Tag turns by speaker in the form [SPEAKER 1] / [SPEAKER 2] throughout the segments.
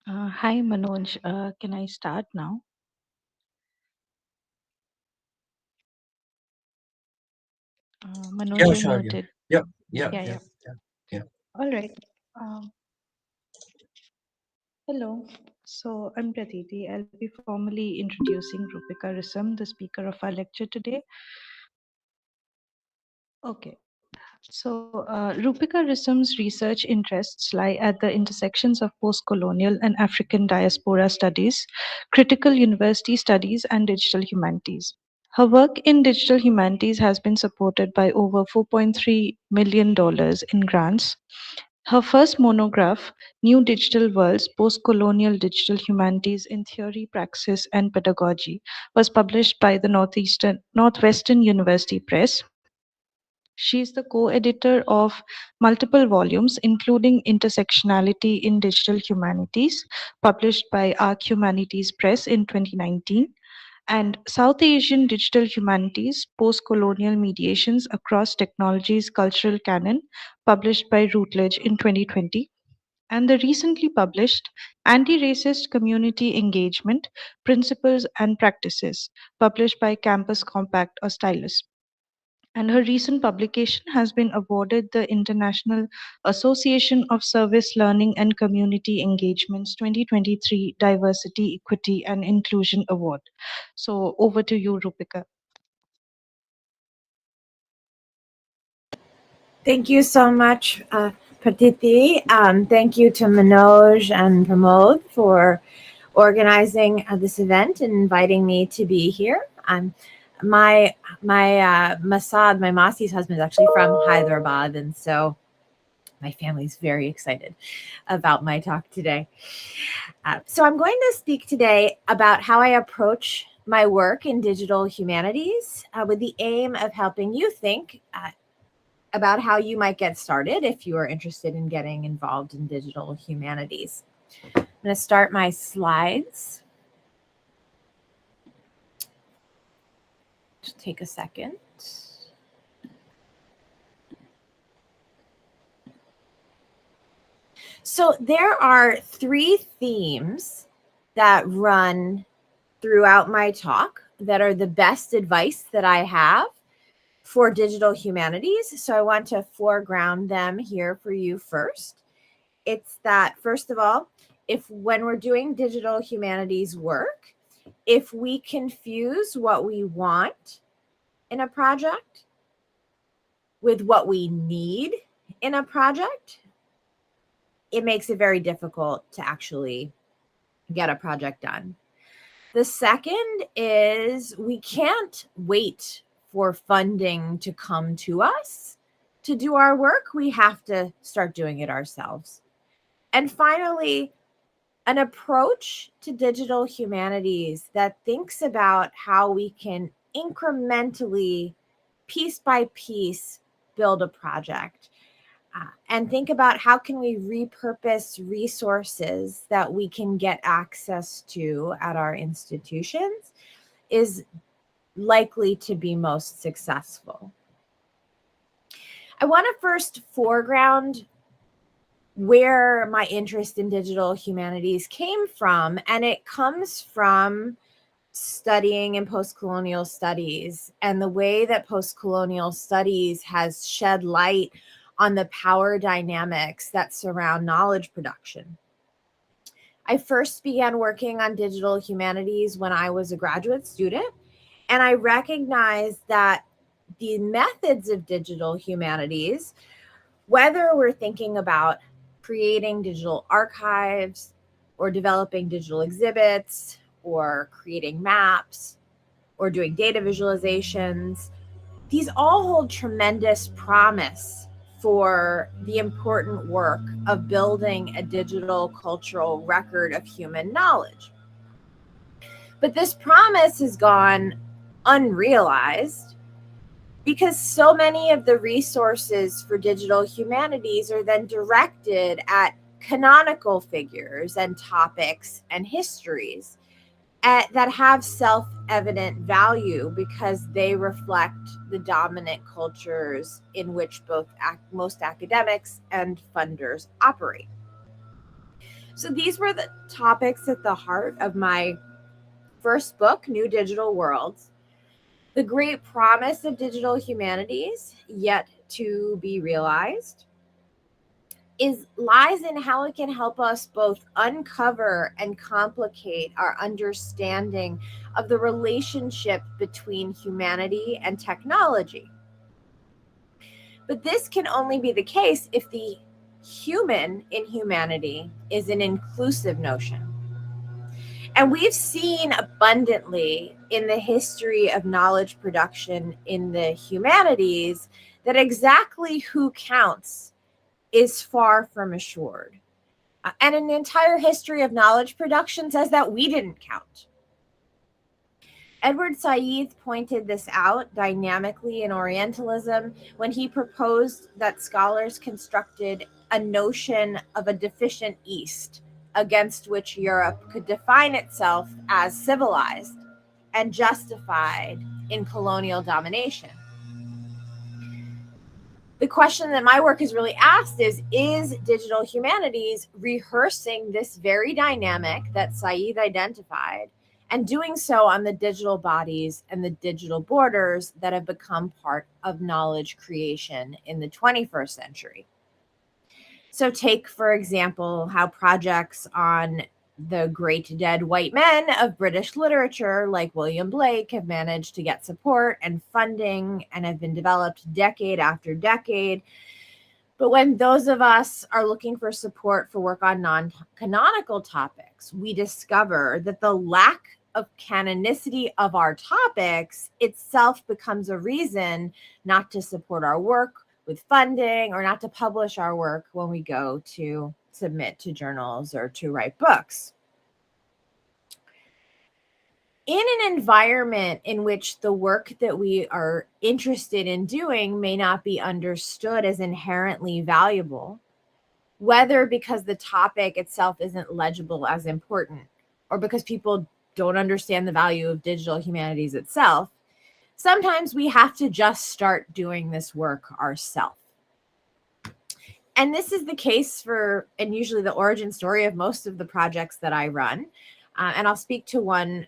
[SPEAKER 1] Hi, Manoj. Can I start now? Manoj,
[SPEAKER 2] Yeah,
[SPEAKER 1] you're
[SPEAKER 2] sure. Yeah.
[SPEAKER 1] muted.
[SPEAKER 2] Yeah. Yeah.
[SPEAKER 1] Yeah,
[SPEAKER 2] Yeah.
[SPEAKER 1] yeah.
[SPEAKER 2] Yeah. Yeah.
[SPEAKER 1] All right. Um, Hello. So I'm Pratiti. I'll be formally introducing Roopika Risam, the speaker of our lecture today. Okay. Roopika Risam's research interests lie at the intersections of postcolonial and African diaspora studies, critical university studies, and digital humanities. Her work in digital humanities has been supported by over $4.3 million in grants. Her first monograph, New Digital Worlds Postcolonial Digital Humanities in Theory, Praxis, and Pedagogy, was published by the Northwestern University Press. She is the co editor of multiple volumes, including Intersectionality in Digital Humanities, published by ARC Humanities Press in 2019, and South Asian Digital Humanities Post-Colonial Mediations Across Technologies Cultural Canon, published by Routledge in 2020, and the recently published Anti-Racist Community Engagement Principles and Practices, published by Campus Compact or Stylus. And her recent publication has been awarded the International Association of Service Learning and Community Engagements 2023 Diversity, Equity, and Inclusion Award. So over to you, Rupika.
[SPEAKER 3] Thank you so much, Pratiti. Thank you to Manoj and Pramod for organizing this event and inviting me to be here. My Masad, my Masi's husband, is actually from Hyderabad, and so my family's very excited about my talk today. So I'm going to speak today about how I approach my work in digital humanities with the aim of helping you think about how you might get started if you are interested in getting involved in digital humanities. I'm going to start my slides. Just take a second. So there are three themes that run throughout my talk that are the best advice that I have for digital humanities. So I want to foreground them here for you first. It's that, first of all, if when we're doing digital humanities work, if we confuse what we want in a project with what we need in a project, it makes it very difficult to actually get a project done. The second is we can't wait for funding to come to us to do our work. We have to start doing it ourselves. And finally, an approach to digital humanities that thinks about how we can incrementally, piece by piece, build a project. And think about how can we repurpose resources that we can get access to at our institutions is likely to be most successful. I want to first foreground where my interest in digital humanities came from, and it comes from studying in postcolonial studies and the way that postcolonial studies has shed light on the power dynamics that surround knowledge production. I first began working on digital humanities when I was a graduate student, and I recognized that the methods of digital humanities, whether we're thinking about creating digital archives or developing digital exhibits or creating maps or doing data visualizations, these all hold tremendous promise for the important work of building a digital cultural record of human knowledge. But this promise has gone unrealized because so many of the resources for digital humanities are then directed at canonical figures and topics and histories that have self-evident value because they reflect the dominant cultures in which most academics and funders operate. So these were the topics at the heart of my first book, New Digital Worlds. The great promise of digital humanities, yet to be realized, lies in how it can help us both uncover and complicate our understanding of the relationship between humanity and technology. But this can only be the case if the human in humanity is an inclusive notion. And we've seen abundantly in the history of knowledge production in the humanities that exactly who counts is far from assured. And an entire history of knowledge production says that we didn't count. Edward Said pointed this out dynamically in Orientalism when he proposed that scholars constructed a notion of a deficient East against which Europe could define itself as civilized and justified in colonial domination. The question that my work has really asked is digital humanities rehearsing this very dynamic that Said identified and doing so on the digital bodies and the digital borders that have become part of knowledge creation in the 21st century? So take, for example, how projects on the great dead white men of British literature, like William Blake, have managed to get support and funding and have been developed decade after decade. But when those of us are looking for support for work on non-canonical topics, we discover that the lack of canonicity of our topics itself becomes a reason not to support our work with funding or not to publish our work when we go to submit to journals or to write books. In an environment in which the work that we are interested in doing may not be understood as inherently valuable, whether because the topic itself isn't legible as important or because people don't understand the value of digital humanities itself, sometimes we have to just start doing this work ourselves. And this is the case for, and usually the origin story of most of the projects that I run. And I'll speak to one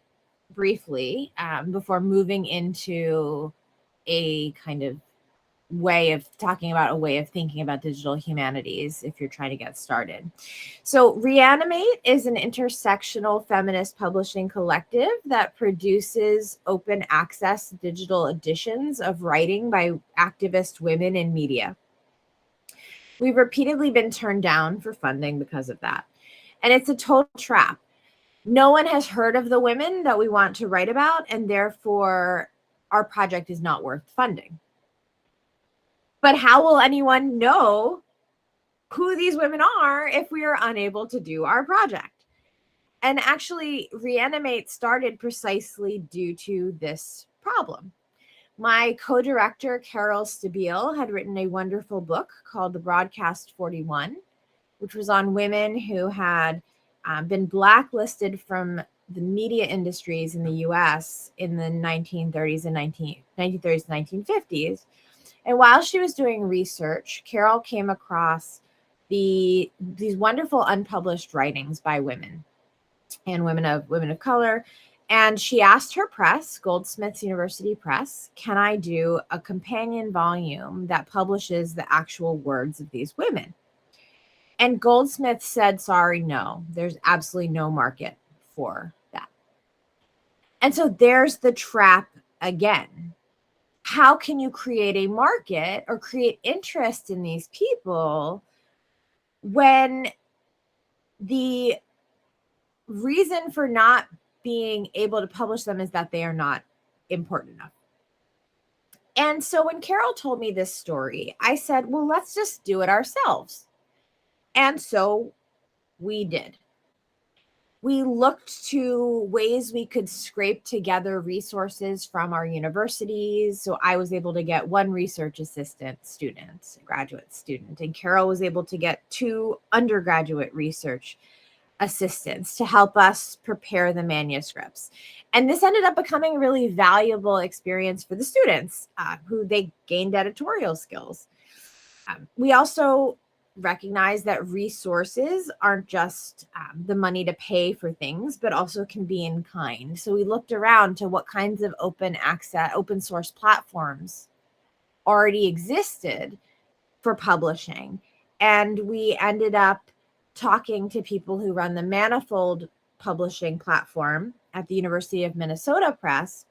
[SPEAKER 3] briefly before moving into a kind of way of talking about a way of thinking about digital humanities if you're trying to get started. So Reanimate is an intersectional feminist publishing collective that produces open access digital editions of writing by activist women in media. We've repeatedly been turned down for funding because of that. And it's a total trap. No one has heard of the women that we want to write about, and therefore our project is not worth funding. But how will anyone know who these women are if we are unable to do our project? And actually, Reanimate started precisely due to this problem. My co-director, Carol Stabile, had written a wonderful book called The Broadcast 41, which was on women who had been blacklisted from the media industries in the US in the 1930s and 1930s, 1950s. And while she was doing research, Carol came across these wonderful unpublished writings by women and women of color. And she asked her press, Goldsmiths University Press, can I do a companion volume that publishes the actual words of these women? And Goldsmith said, sorry, no, there's absolutely no market for that. And so there's the trap again. How can you create a market or create interest in these people when the reason for not being able to publish them is that they are not important enough? And so when Carol told me this story, I said, well, let's just do it ourselves. And so we did. We looked to ways we could scrape together resources from our universities. So I was able to get one research assistant student, a graduate student, and Carol was able to get 2 undergraduate research assistants to help us prepare the manuscripts. And this ended up becoming a really valuable experience for the students who they gained editorial skills. We also recognize that resources aren't just the money to pay for things, but also can be in kind. So we looked around to what kinds of open access, open source platforms already existed for publishing. And we ended up talking to people who run the Manifold publishing platform at the University of Minnesota Press,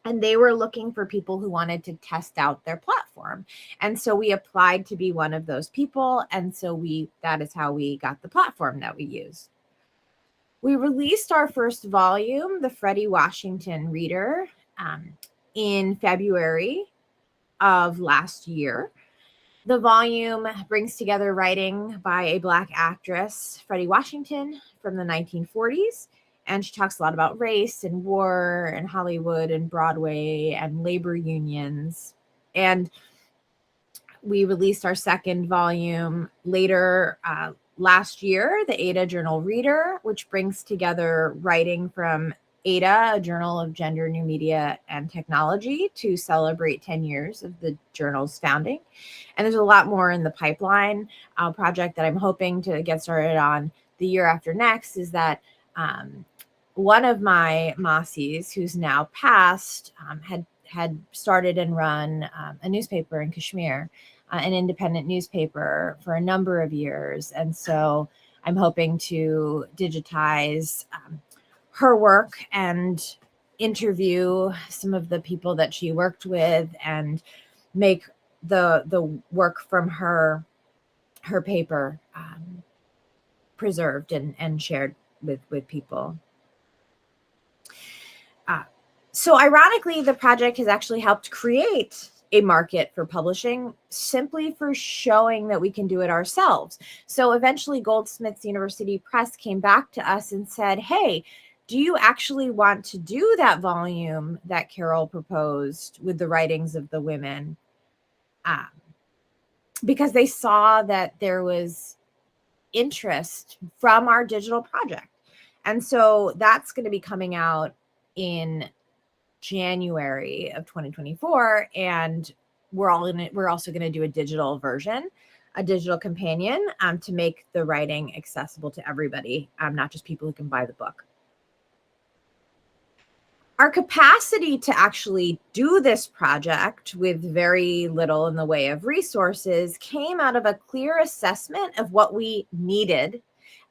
[SPEAKER 3] and they were looking for people who wanted to test out their platform. And so we applied to be one of those people, and so that is how we got the platform that we use. We released our first volume, the Freddie Washington Reader, in February of last year. The volume brings together writing by a Black actress, Freddie Washington, from the 1940s. And she talks a lot about race and war and Hollywood and Broadway and labor unions. And we released our second volume later last year, the Ada Journal Reader, which brings together writing from Ada, a journal of gender, new media, and technology, to celebrate 10 years of the journal's founding. And there's a lot more in the pipeline. Project that I'm hoping to get started on the year after next is that one of my Masi's, who's now passed, had started and run a newspaper in Kashmir, an independent newspaper, for a number of years. And so I'm hoping to digitize her work and interview some of the people that she worked with and make the work from her paper preserved and shared with people. So ironically, the project has actually helped create a market for publishing, simply for showing that we can do it ourselves. So eventually Goldsmiths University Press came back to us and said, hey, do you actually want to do that volume that Carol proposed with the writings of the women? Because they saw that there was interest from our digital project. And so that's going to be coming out in January of 2024. And we're also going to do a digital version, a digital companion, to make the writing accessible to everybody, not just people who can buy the book. Our capacity to actually do this project with very little in the way of resources came out of a clear assessment of what we needed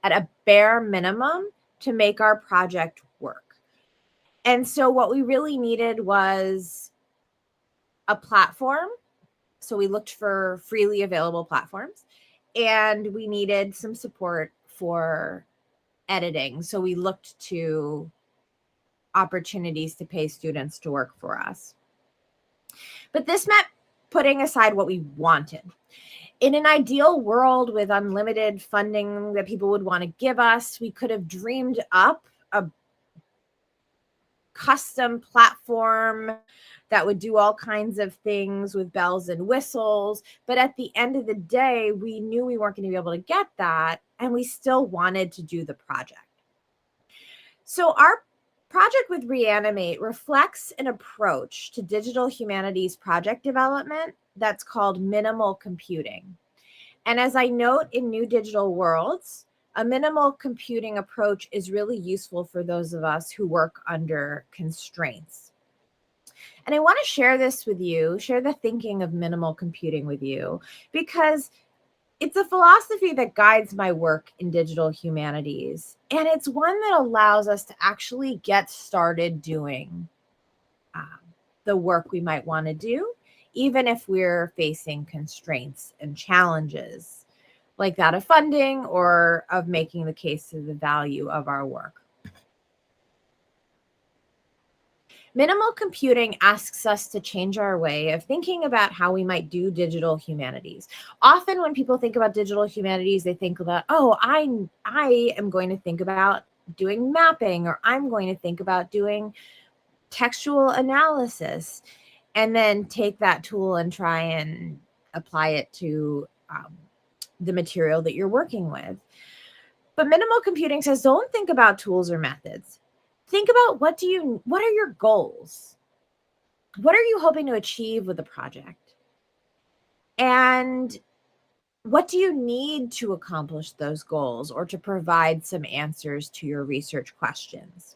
[SPEAKER 3] at a bare minimum to make our project work. And so what we really needed was a platform. So we looked for freely available platforms, and we needed some support for editing. So we looked to opportunities to pay students to work for us. But this meant putting aside what we wanted. In an ideal world with unlimited funding that people would want to give us, we could have dreamed up a custom platform that would do all kinds of things with bells and whistles. But at the end of the day, we knew we weren't going to be able to get that, and we still wanted to do the project. So our project with Reanimate reflects an approach to digital humanities project development that's called minimal computing. And as I note in New Digital Worlds, a minimal computing approach is really useful for those of us who work under constraints. And I want to share this with you, share the thinking of minimal computing with you, because it's a philosophy that guides my work in digital humanities. And it's one that allows us to actually get started doing the work we might want to do, even if we're facing constraints and challenges like that of funding or of making the case of the value of our work. Minimal computing asks us to change our way of thinking about how we might do digital humanities. Often when people think about digital humanities, they think about, oh, I am going to think about doing mapping, or I'm going to think about doing textual analysis, and then take that tool and try and apply it to the material that you're working with. But minimal computing says, don't think about tools or methods. Think about what are your goals? What are you hoping to achieve with the project? And What do you need to accomplish those goals or to provide some answers to your research questions?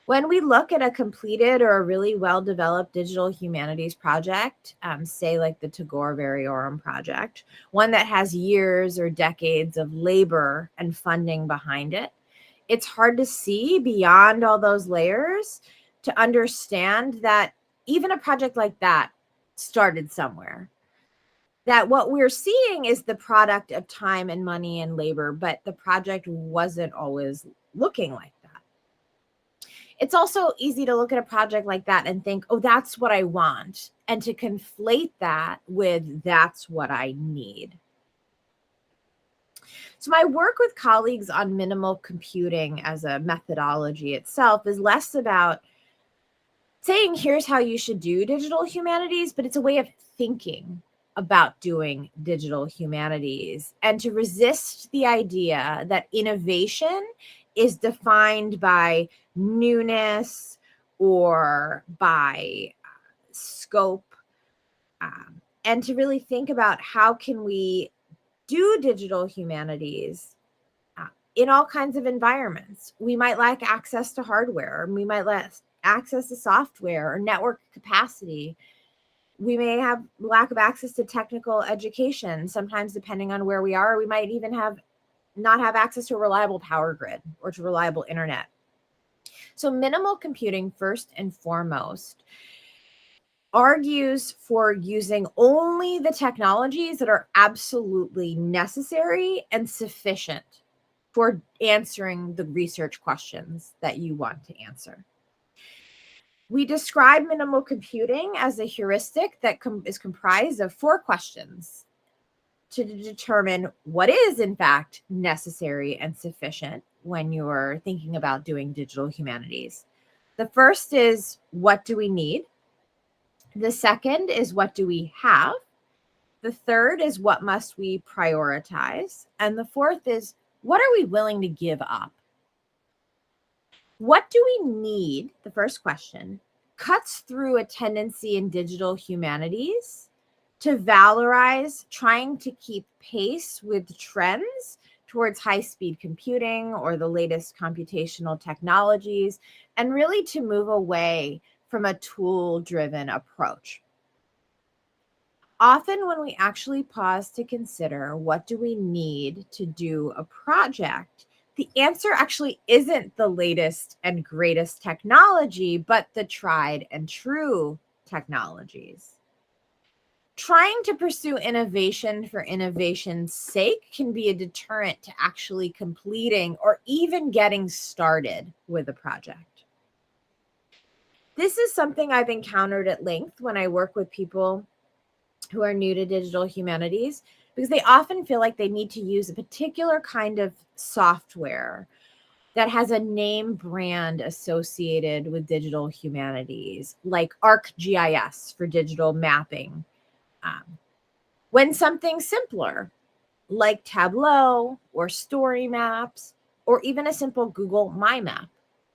[SPEAKER 3] When we look at a completed or a really well-developed digital humanities project, say like the Tagore Variorum project, one that has years or decades of labor and funding behind it, it's hard to see beyond all those layers to understand that even a project like that started somewhere. That what we're seeing is the product of time and money and labor, but the project wasn't always looking like that. It's also easy to look at a project like that and think, oh, that's what I want, and to conflate that with that's what I need. So, my work with colleagues on minimal computing as a methodology itself is less about saying, here's how you should do digital humanities, but it's a way of thinking about doing digital humanities and to resist the idea that innovation is defined by newness or by scope, and to really think about how can we do digital humanities in all kinds of environments. We might lack access to hardware, or we might lack access to software or network capacity. We may have lack of access to technical education. Sometimes, depending on where we are, we might even not have access to a reliable power grid or to reliable internet. So minimal computing, first and foremost, argues for using only the technologies that are absolutely necessary and sufficient for answering the research questions that you want to answer. We describe minimal computing as a heuristic that is comprised of 4 questions to determine what is, in fact, necessary and sufficient when you're thinking about doing digital humanities. The first is, what do we need? The second is, what do we have? The third is, what must we prioritize? And the fourth is, what are we willing to give up? What do we need? The first question cuts through a tendency in digital humanities to valorize trying to keep pace with trends towards high-speed computing or the latest computational technologies, and really to move away from a tool-driven approach. Often when we actually pause to consider what do we need to do a project, the answer actually isn't the latest and greatest technology, but the tried and true technologies. Trying to pursue innovation for innovation's sake can be a deterrent to actually completing or even getting started with a project. This is something I've encountered at length when I work with people who are new to digital humanities, because they often feel like they need to use a particular kind of software that has a name brand associated with digital humanities, like ArcGIS for digital mapping, when something simpler like Tableau or Story Maps or even a simple Google My Map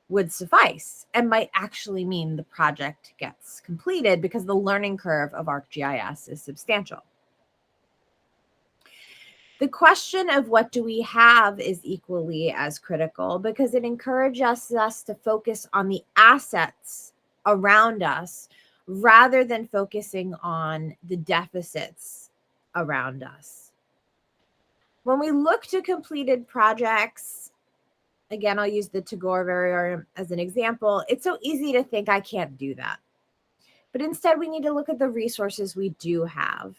[SPEAKER 3] would suffice and might actually mean the project gets completed because the learning curve of ArcGIS is substantial. The question of what do we have is equally as critical because it encourages us to focus on the assets around us rather than focusing on the deficits around us. When we look to completed projects, again, I'll use the Tagore Variorum as an example. It's so easy to think I can't do that. But instead, we need to look at the resources we do have.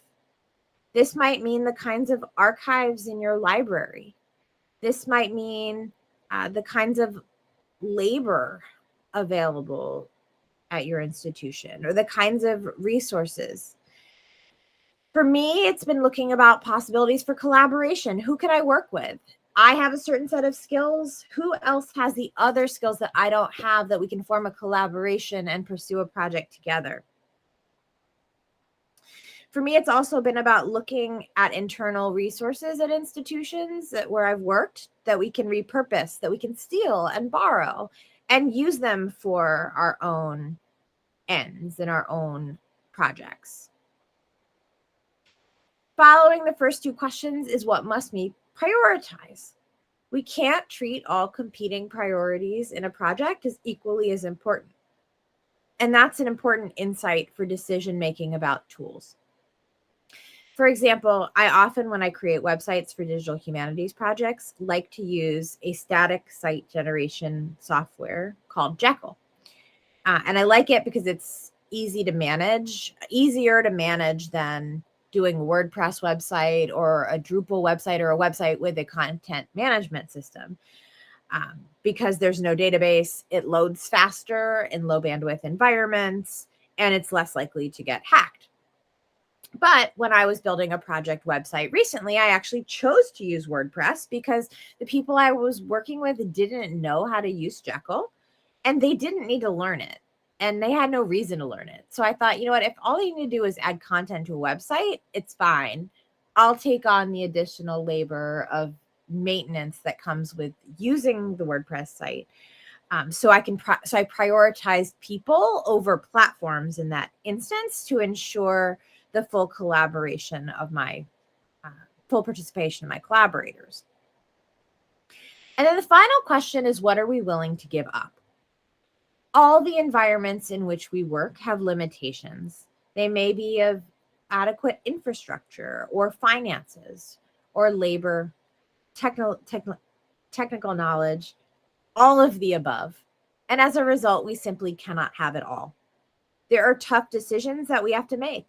[SPEAKER 3] This might mean the kinds of archives in your library. This might mean the kinds of labor available at your institution or the kinds of resources. For me, it's been looking about possibilities for collaboration. Who can I work with? I have a certain set of skills. Who else has the other skills that I don't have that we can form a collaboration and pursue a project together? For me, it's also been about looking at internal resources at institutions where I've worked that we can repurpose, that we can steal and borrow and use them for our own ends and our own projects. Following the first two questions is what must we prioritize. We can't treat all competing priorities in a project as equally as important. And that's an important insight for decision making about tools. For example, I often, when I create websites for digital humanities projects, like to use a static site generation software called Jekyll. And I like it because it's easier to manage than doing a WordPress website or a Drupal website or a website with a content management system. Because there's no database, it loads faster in low bandwidth environments, and it's less likely to get hacked. But when I was building a project website recently, I actually chose to use WordPress because the people I was working with didn't know how to use Jekyll, and they didn't need to learn it, and they had no reason to learn it. So I thought, you know what, if all you need to do is add content to a website, it's fine. I'll take on the additional labor of maintenance that comes with using the WordPress site. So I prioritized people over platforms in that instance to ensure the full collaboration of my full participation of my collaborators. And then the final question is, what are we willing to give up? All the environments in which we work have limitations. They may be of adequate infrastructure or finances or labor, technical knowledge, all of the above. And as a result, we simply cannot have it all. There are tough decisions that we have to make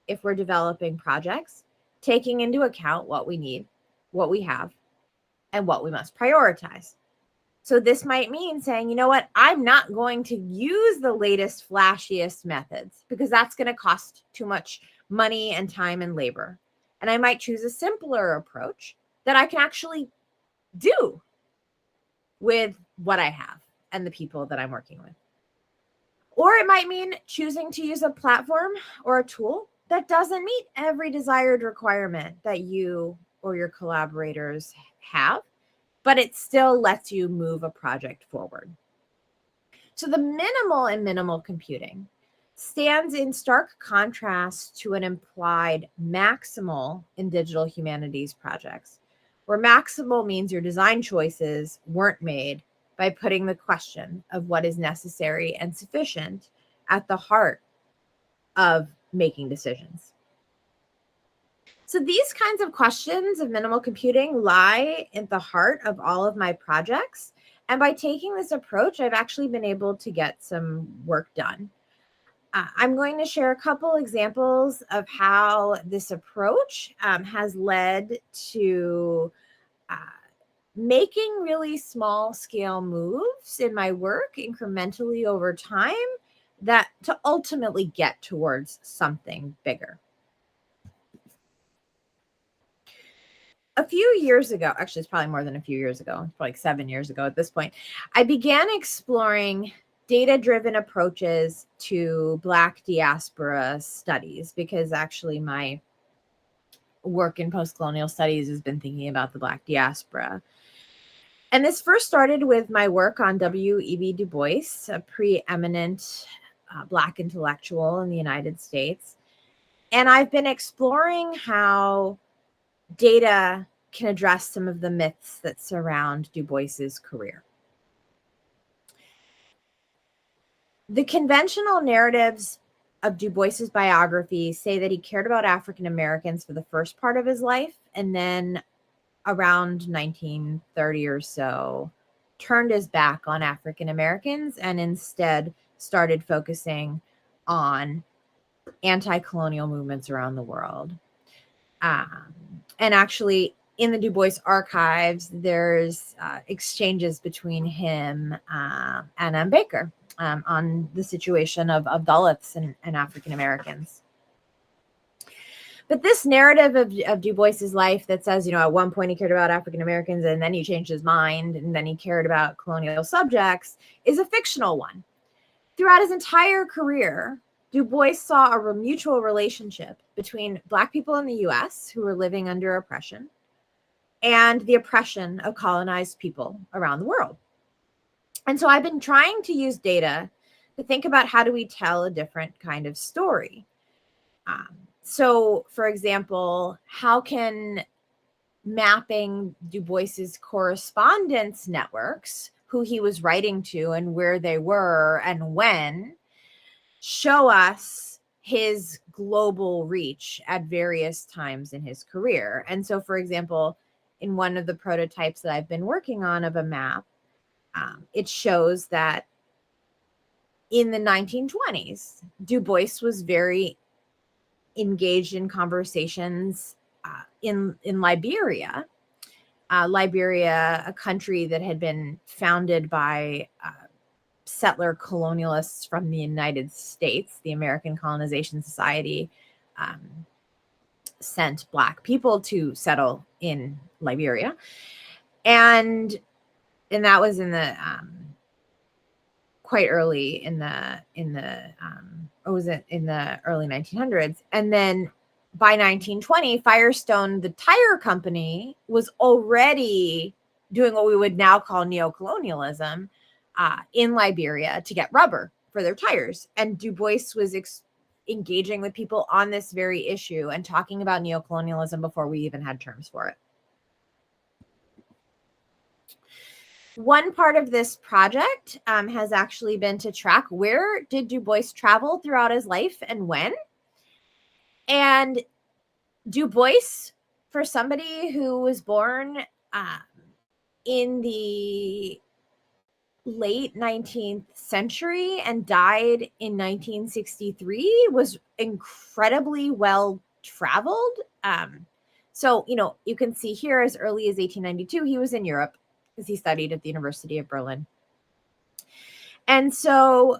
[SPEAKER 3] if we're developing projects, taking into account what we need, what we have, and what we must prioritize. So this might mean saying, you know what, I'm not going to use the latest, flashiest methods because that's going to cost too much money and time and labor. And I might choose a simpler approach that I can actually do with what I have and the people that I'm working with. Or it might mean choosing to use a platform or a tool that doesn't meet every desired requirement that you or your collaborators have, but it still lets you move a project forward. So the minimal computing stands in stark contrast to an implied maximal in digital humanities projects, where maximal means your design choices weren't made by putting the question of what is necessary and sufficient at the heart of making decisions. So these kinds of questions of minimal computing lie at the heart of all of my projects. And by taking this approach, I've actually been able to get some work done. I'm going to share a couple examples of how this approach has led to making really small scale moves in my work incrementally over time that to ultimately get towards something bigger. A few years ago, actually, it's probably more than a few years ago, it's probably like 7 years ago at this point, I began exploring data-driven approaches to Black diaspora studies because actually my work in postcolonial studies has been thinking about the Black diaspora. And this first started with my work on W.E.B. Du Bois, a preeminent Black intellectual in the United States. And I've been exploring how data can address some of the myths that surround Du Bois's career. The conventional narratives of Du Bois's biography say that he cared about African Americans for the first part of his life, and then around 1930 or so, turned his back on African Americans and instead started focusing on anti-colonial movements around the world. And actually, in the Du Bois archives, there's exchanges between him and M. Baker on the situation of Dalits and African Americans. But this narrative of Du Bois's life that says, you know, at one point he cared about African Americans and then he changed his mind and then he cared about colonial subjects is a fictional one. Throughout his entire career, Du Bois saw a mutual relationship between Black people in the US who were living under oppression and the oppression of colonized people around the world. And so I've been trying to use data to think about how do we tell a different kind of story. So, for example, how can mapping Du Bois's correspondence networks, who he was writing to and where they were and when, show us his global reach at various times in his career? And so, for example, in one of the prototypes that I've been working on of a map, it shows that in the 1920s, Du Bois was very engaged in conversations in Liberia. Liberia, a country that had been founded by settler colonialists from the United States. The American Colonization Society sent Black people to settle in Liberia, and that was in the quite early in the or was it in the early 1900s? And then by 1920, Firestone, the tire company, was already doing what we would now call neocolonialism in Liberia to get rubber for their tires. And Du Bois was engaging with people on this very issue and talking about neocolonialism before we even had terms for it. One part of this project has actually been to track where did Du Bois travel throughout his life and when. And Du Bois, for somebody who was born in the late 19th century and died in 1963, was incredibly well traveled. So, you can see here as early as 1892, he was in Europe because he studied at the University of Berlin. And so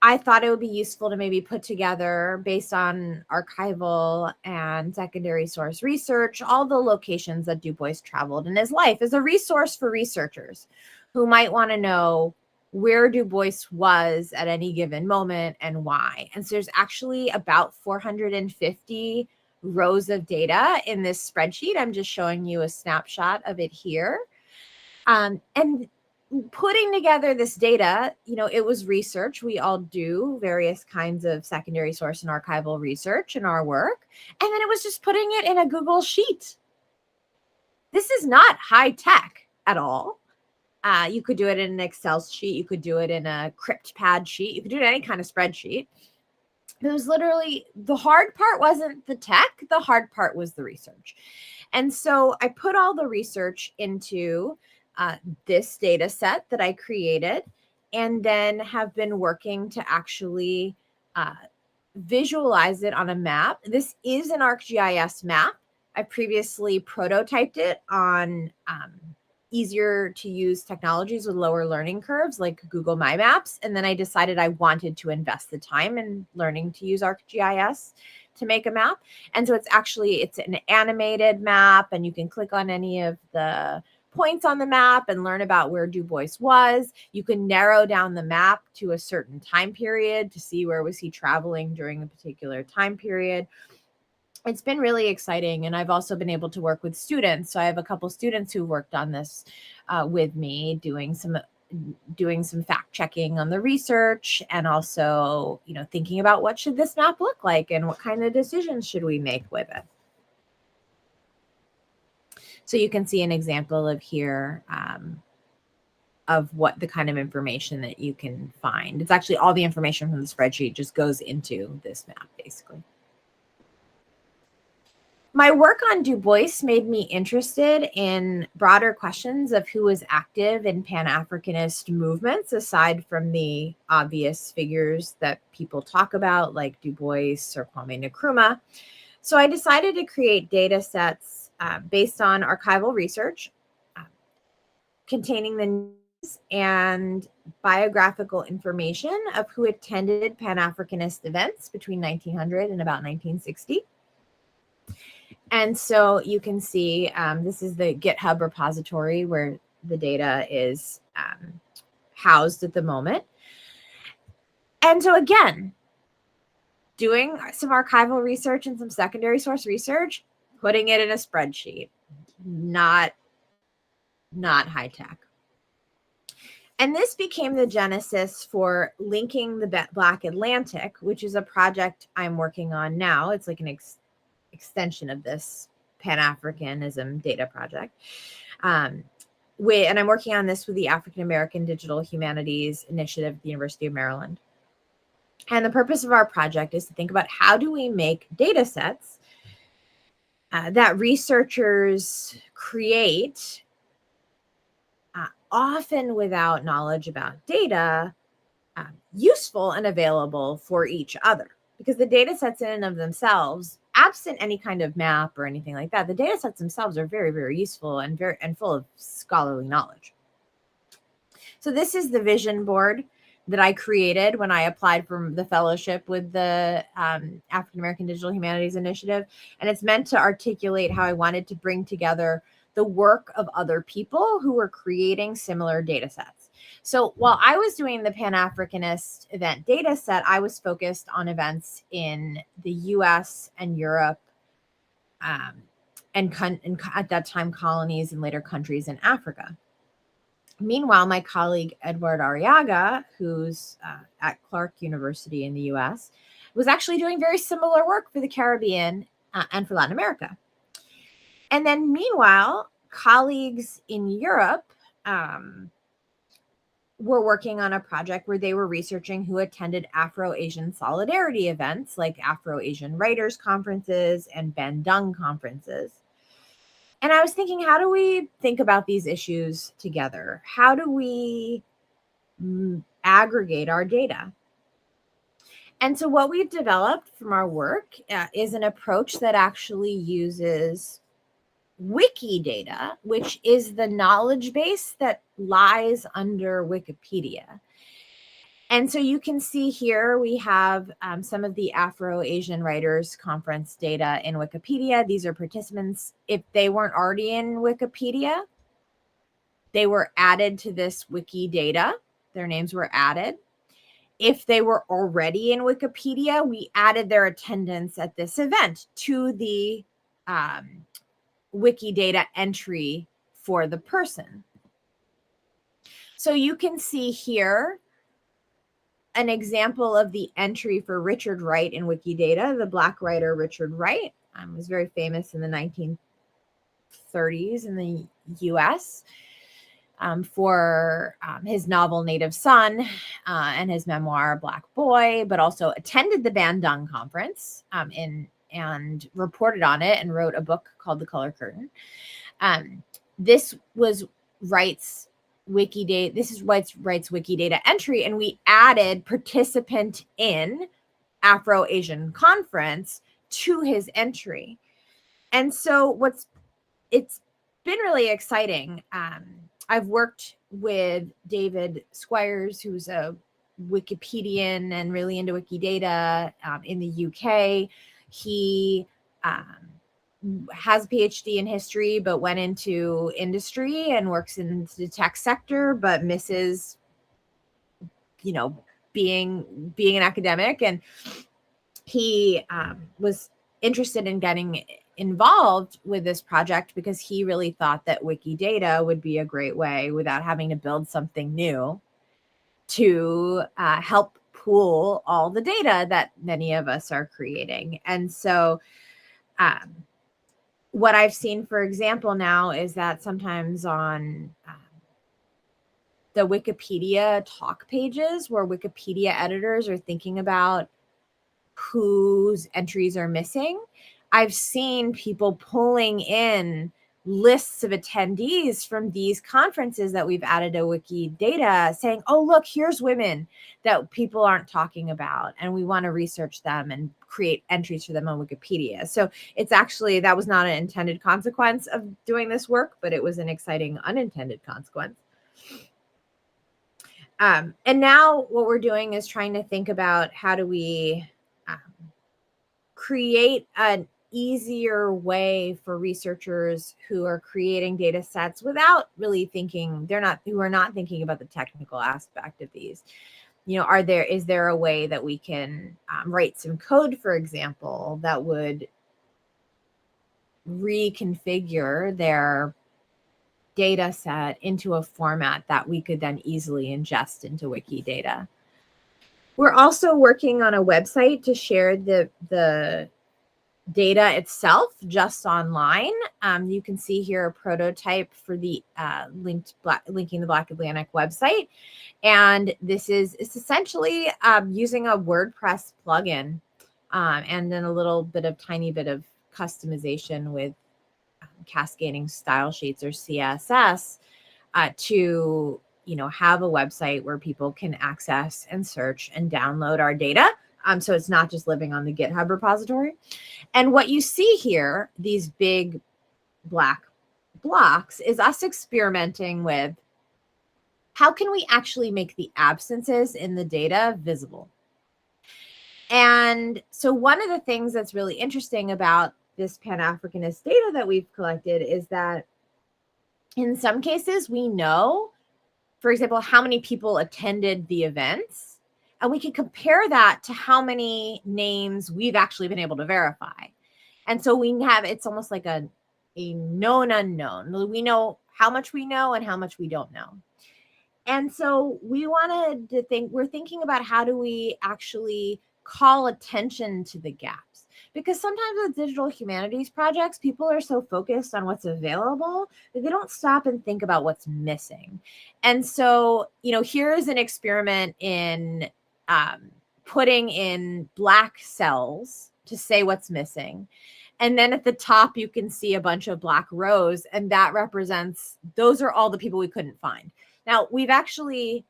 [SPEAKER 3] I thought it would be useful to maybe put together, based on archival and secondary source research, all the locations that Du Bois traveled in his life as a resource for researchers who might want to know where Du Bois was at any given moment and why. And so there's actually about 450 rows of data in this spreadsheet. I'm just showing you a snapshot of it here. And putting together this data, it was research. We all do various kinds of secondary source and archival research in our work. And then it was just putting it in a Google Sheet. This is not high tech at all. You could do it in an Excel sheet. You could do it in a CryptPad sheet. You could do it in any kind of spreadsheet. It was literally, the hard part wasn't the tech. The hard part was the research. And so I put all the research into this data set that I created, and then have been working to actually visualize it on a map. This is an ArcGIS map. I previously prototyped it on easier to use technologies with lower learning curves like Google My Maps. And then I decided I wanted to invest the time in learning to use ArcGIS to make a map. And so it's an animated map, and you can click on any of the points on the map and learn about where Du Bois was. You can narrow down the map to a certain time period to see where was he traveling during a particular time period. It's been really exciting. And I've also been able to work with students. So I have a couple students who worked on this with me, doing some fact checking on the research, and also, thinking about what should this map look like and what kind of decisions should we make with it. So you can see an example of here of what the kind of information that you can find. It's actually all the information from the spreadsheet just goes into this map, basically. My work on Du Bois made me interested in broader questions of who was active in Pan-Africanist movements, aside from the obvious figures that people talk about, like Du Bois or Kwame Nkrumah. So I decided to create data sets based on archival research containing the names and biographical information of who attended Pan-Africanist events between 1900 and about 1960. And so you can see this is the GitHub repository where the data is housed at the moment. And so again, doing some archival research and some secondary source research, putting it in a spreadsheet, not high tech. And this became the genesis for linking the Black Atlantic, which is a project I'm working on now. It's like an extension of this Pan-Africanism data project. And I'm working on this with the African American Digital Humanities Initiative at the University of Maryland. And the purpose of our project is to think about how do we make data sets that researchers create, often without knowledge about data, useful and available for each other. Because the data sets in and of themselves, absent any kind of map or anything like that, the data sets themselves are very, very useful and full of scholarly knowledge. So this is the vision board that I created when I applied for the fellowship with the African American Digital Humanities Initiative. And it's meant to articulate how I wanted to bring together the work of other people who were creating similar data sets. So while I was doing the Pan-Africanist event data set, I was focused on events in the US and Europe, and at that time colonies and later countries in Africa. Meanwhile, my colleague Edward Arriaga, who's at Clark University in the US, was actually doing very similar work for the Caribbean and for Latin America. And then meanwhile, colleagues in Europe were working on a project where they were researching who attended Afro-Asian solidarity events like Afro-Asian Writers Conferences and Bandung conferences. And I was thinking, how do we think about these issues together? How do we aggregate our data? And so what we've developed from our work is an approach that actually uses Wikidata, which is the knowledge base that lies under Wikipedia. And so you can see here we have some of the Afro-Asian Writers Conference data in Wikipedia. These are participants. If they weren't already in Wikipedia, they were added to this Wikidata. Their names were added. If they were already in Wikipedia, we added their attendance at this event to the Wikidata entry for the person. So you can see here an example of the entry for Richard Wright in Wikidata. The Black writer Richard Wright was very famous in the 1930s in the US for his novel Native Son and his memoir Black Boy, but also attended the Bandung conference and reported on it and wrote a book called The Color Curtain. This was Wright's Wikidata. This is Wright's Wikidata entry, and we added participant in Afro-Asian Conference to his entry. And so it's been really exciting. I've worked with David Squires, who's a Wikipedian and really into Wikidata in the UK. He has a PhD in history, but went into industry and works in the tech sector, but misses, being an academic. And he was interested in getting involved with this project because he really thought that Wikidata would be a great way, without having to build something new, to help pool all the data that many of us are creating. And so what I've seen, for example, now is that sometimes on the Wikipedia talk pages where Wikipedia editors are thinking about whose entries are missing, I've seen people pulling in lists of attendees from these conferences that we've added to Wikidata, saying, oh, look, here's women that people aren't talking about, and we want to research them and create entries for them on Wikipedia. So it's actually, that was not an intended consequence of doing this work, but it was an exciting unintended consequence. And now what we're doing is trying to think about how do we create an easier way for researchers who are creating data sets without really thinking, who are not thinking about the technical aspect of these. Is there a way that we can write some code, for example, that would reconfigure their data set into a format that we could then easily ingest into Wikidata. We're also working on a website to share the data itself just online. You can see here a prototype for the linking the Black Atlantic website. And it's essentially using a WordPress plugin and then a tiny bit of customization with cascading style sheets or CSS to have a website where people can access and search and download our data. So it's not just living on the GitHub repository. And what you see here, these big black blocks, is us experimenting with how can we actually make the absences in the data visible. And so one of the things that's really interesting about this Pan-Africanist data that we've collected is that in some cases we know, for example, how many people attended the events, and we can compare that to how many names we've actually been able to verify. And so it's almost like a known unknown. We know how much we know and how much we don't know. And so we're thinking about how do we actually call attention to the gaps? Because sometimes with digital humanities projects, people are so focused on what's available that they don't stop and think about what's missing. And so, here's an experiment in putting in black cells to say what's missing. And then at the top, you can see a bunch of black rows, and that represents, those are all the people we couldn't find. Now, we've actually,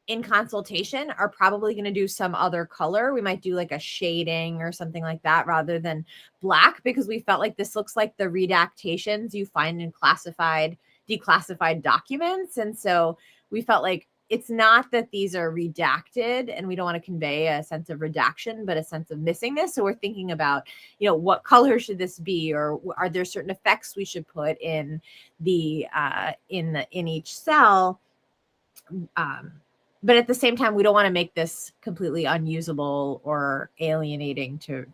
[SPEAKER 3] in consultation, are probably going to do some other color. We might do like a shading or something like that rather than black, because we felt like this looks like the redactations you find in declassified documents. And so we felt like it's not that these are redacted and we don't want to convey a sense of redaction, but a sense of missingness. So we're thinking about, what color should this be, or are there certain effects we should put in in each cell? But at the same time, we don't want to make this completely unusable or alienating to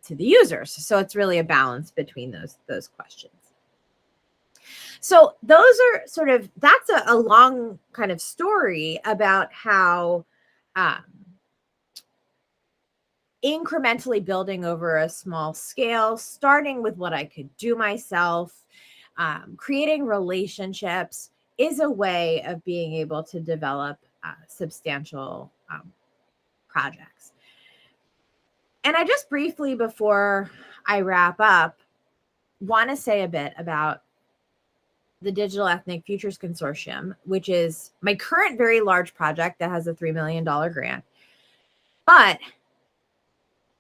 [SPEAKER 3] the users. So it's really a balance between those questions. So those are that's a long kind of story about how incrementally building over a small scale, starting with what I could do myself, creating relationships is a way of being able to develop substantial projects. And I just briefly, before I wrap up, want to say a bit about the Digital Ethnic Futures Consortium, which is my current very large project that has a $3 million grant. But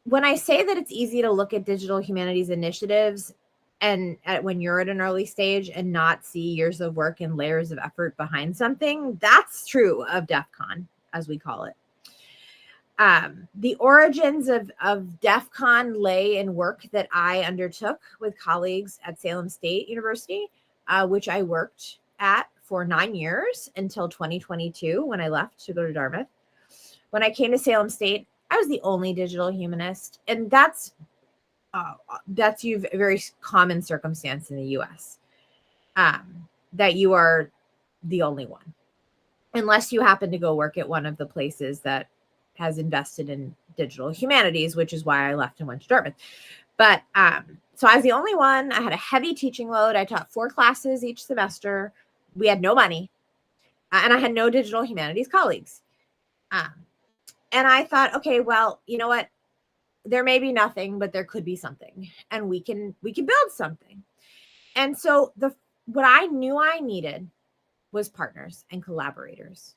[SPEAKER 3] when I say that it's easy to look at digital humanities initiatives and when you're at an early stage and not see years of work and layers of effort behind something, that's true of DEF CON, as we call it. The origins of DEF CON lay in work that I undertook with colleagues at Salem State University, which I worked at for 9 years until 2022 when I left to go to Dartmouth. When I came to Salem State, I was the only digital humanist, and that's a very common circumstance in the U.S. That you are the only one, unless you happen to go work at one of the places that has invested in digital humanities, which is why I left and went to Dartmouth. But so I was the only one. I had a heavy teaching load. I taught 4 classes each semester. We had no money, and I had no digital humanities colleagues. And I thought, okay, well, you know what? There may be nothing, but there could be something, and we can build something. And so what I knew I needed was partners and collaborators.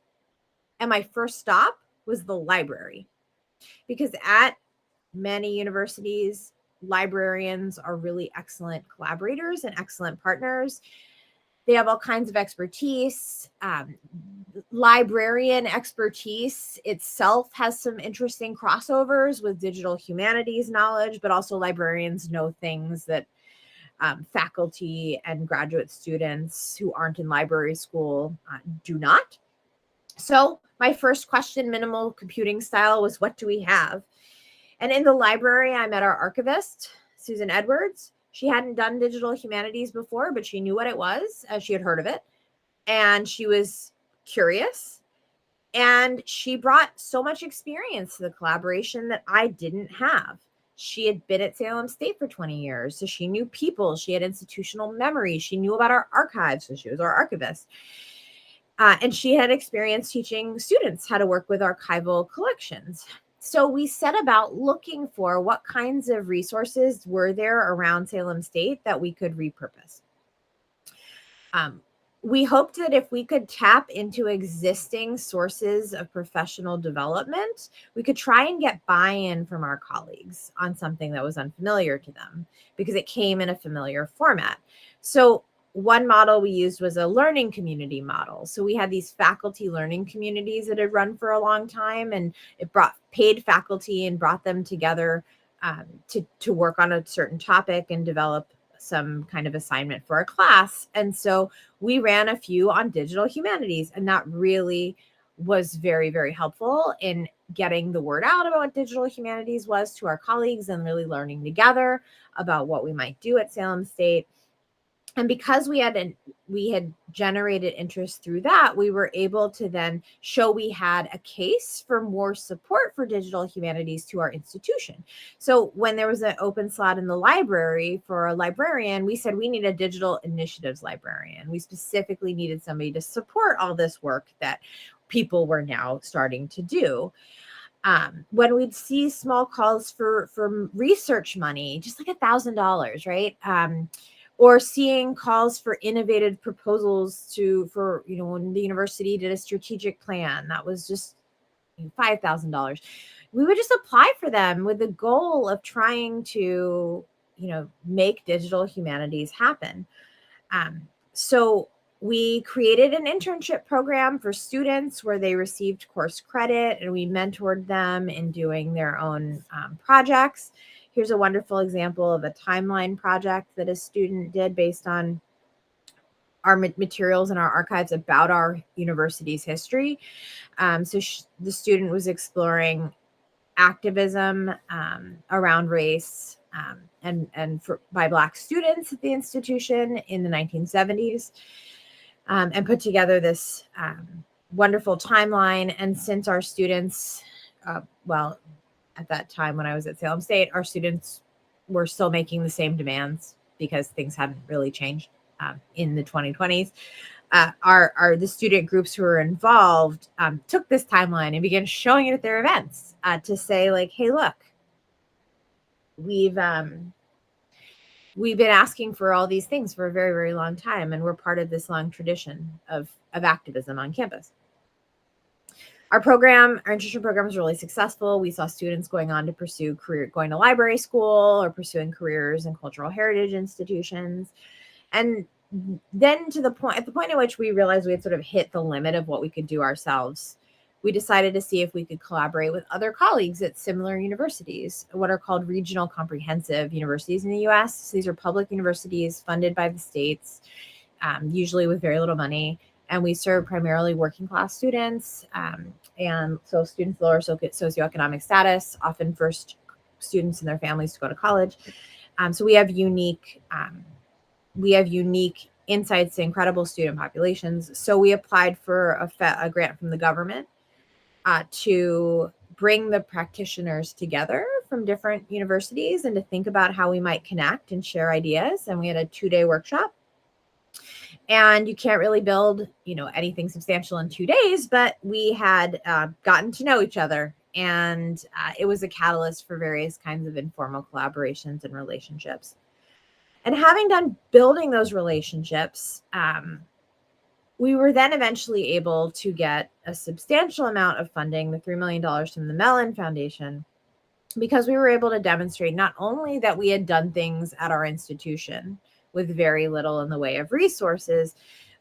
[SPEAKER 3] And my first stop was the library, because at many universities, librarians are really excellent collaborators and excellent partners. They have all kinds of expertise. Librarian expertise itself has some interesting crossovers with digital humanities knowledge, but also librarians know things that faculty and graduate students who aren't in library school do not. So my first question, minimal computing style, was what do we have? And in the library, I met our archivist, Susan Edwards. She hadn't done digital humanities before, but she knew what it was. She had heard of it, and she was curious. And she brought so much experience to the collaboration that I didn't have. She had been at Salem State for 20 years, so she knew people. She had institutional memory. She knew about our archives, so she was our archivist. And she had experience teaching students how to work with archival collections. So we set about looking for what kinds of resources were there around Salem State that we could repurpose. We hoped that if we could tap into existing sources of professional development, we could try and get buy-in from our colleagues on something that was unfamiliar to them because it came in a familiar format. So one model we used was a learning community model. So we had these faculty learning communities that had run for a long time, and it brought paid faculty and brought them together to work on a certain topic and develop some kind of assignment for a class. And so we ran a few on digital humanities, and that really was very, very helpful in getting the word out about what digital humanities was to our colleagues and really learning together about what we might do at Salem State. And because we had generated interest through that, we were able to then show we had a case for more support for digital humanities to our institution. So when there was an open slot in the library for a librarian, we said we need a digital initiatives librarian. We specifically needed somebody to support all this work that people were now starting to do. When we'd see small calls for research money, just like $1,000, right? Or seeing calls for innovative proposals for when the university did a strategic plan that was just $5,000, we would just apply for them with the goal of trying to make digital humanities happen. So we created an internship program for students where they received course credit, and we mentored them in doing their own projects. Here's a wonderful example of a timeline project that a student did based on our materials in our archives about our university's history. So the student was exploring activism around race by Black students at the institution in the 1970s, and put together this wonderful timeline. And since our students, at that time when I was at Salem State, our students were still making the same demands because things hadn't really changed in the 2020s. The student groups who were involved took this timeline and began showing it at their events to say, like, hey, look, we've been asking for all these things for a very, very long time, and we're part of this long tradition of activism on campus. Our internship program was really successful. We saw students going on to pursue going to library school or pursuing careers in cultural heritage institutions. And then at the point at which we realized we had sort of hit the limit of what we could do ourselves, we decided to see if we could collaborate with other colleagues at similar universities, what are called regional comprehensive universities in the US. So these are public universities funded by the states, usually with very little money. And we serve primarily working class students, and so students lower socioeconomic status, often first students and their families to go to college. So we have unique insights to incredible student populations. So we applied for a grant from the government to bring the practitioners together from different universities and to think about how we might connect and share ideas. And we had a 2-day workshop. And you can't really build, anything substantial in 2 days, but we had gotten to know each other, and it was a catalyst for various kinds of informal collaborations and relationships. And having done building those relationships, we were then eventually able to get a substantial amount of funding, the $3 million from the Mellon Foundation, because we were able to demonstrate not only that we had done things at our institution with very little in the way of resources,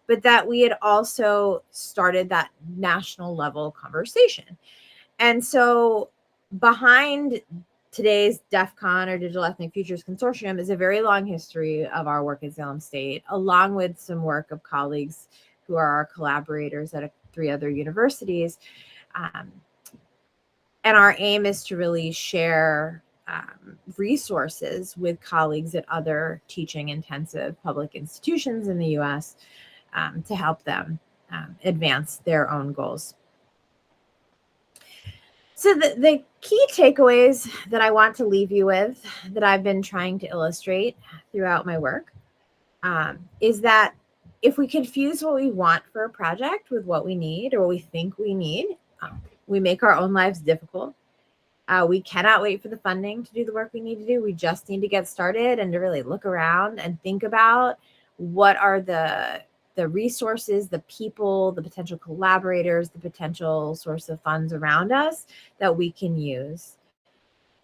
[SPEAKER 3] but that we had also started that national level conversation. And so behind today's DEF CON, or Digital Ethnic Futures Consortium, is a very long history of our work at Salem State, along with some work of colleagues who are our collaborators at 3 other universities. And our aim is to really share resources with colleagues at other teaching intensive public institutions in the US to help them advance their own goals. So the key takeaways that I want to leave you with, that I've been trying to illustrate throughout my work, is that if we confuse what we want for a project with what we need or what we think we need, we make our own lives difficult. We cannot wait for the funding to do the work we need to do. We just need to get started and to really look around and think about what are the resources, the people, the potential collaborators, the potential source of funds around us that we can use.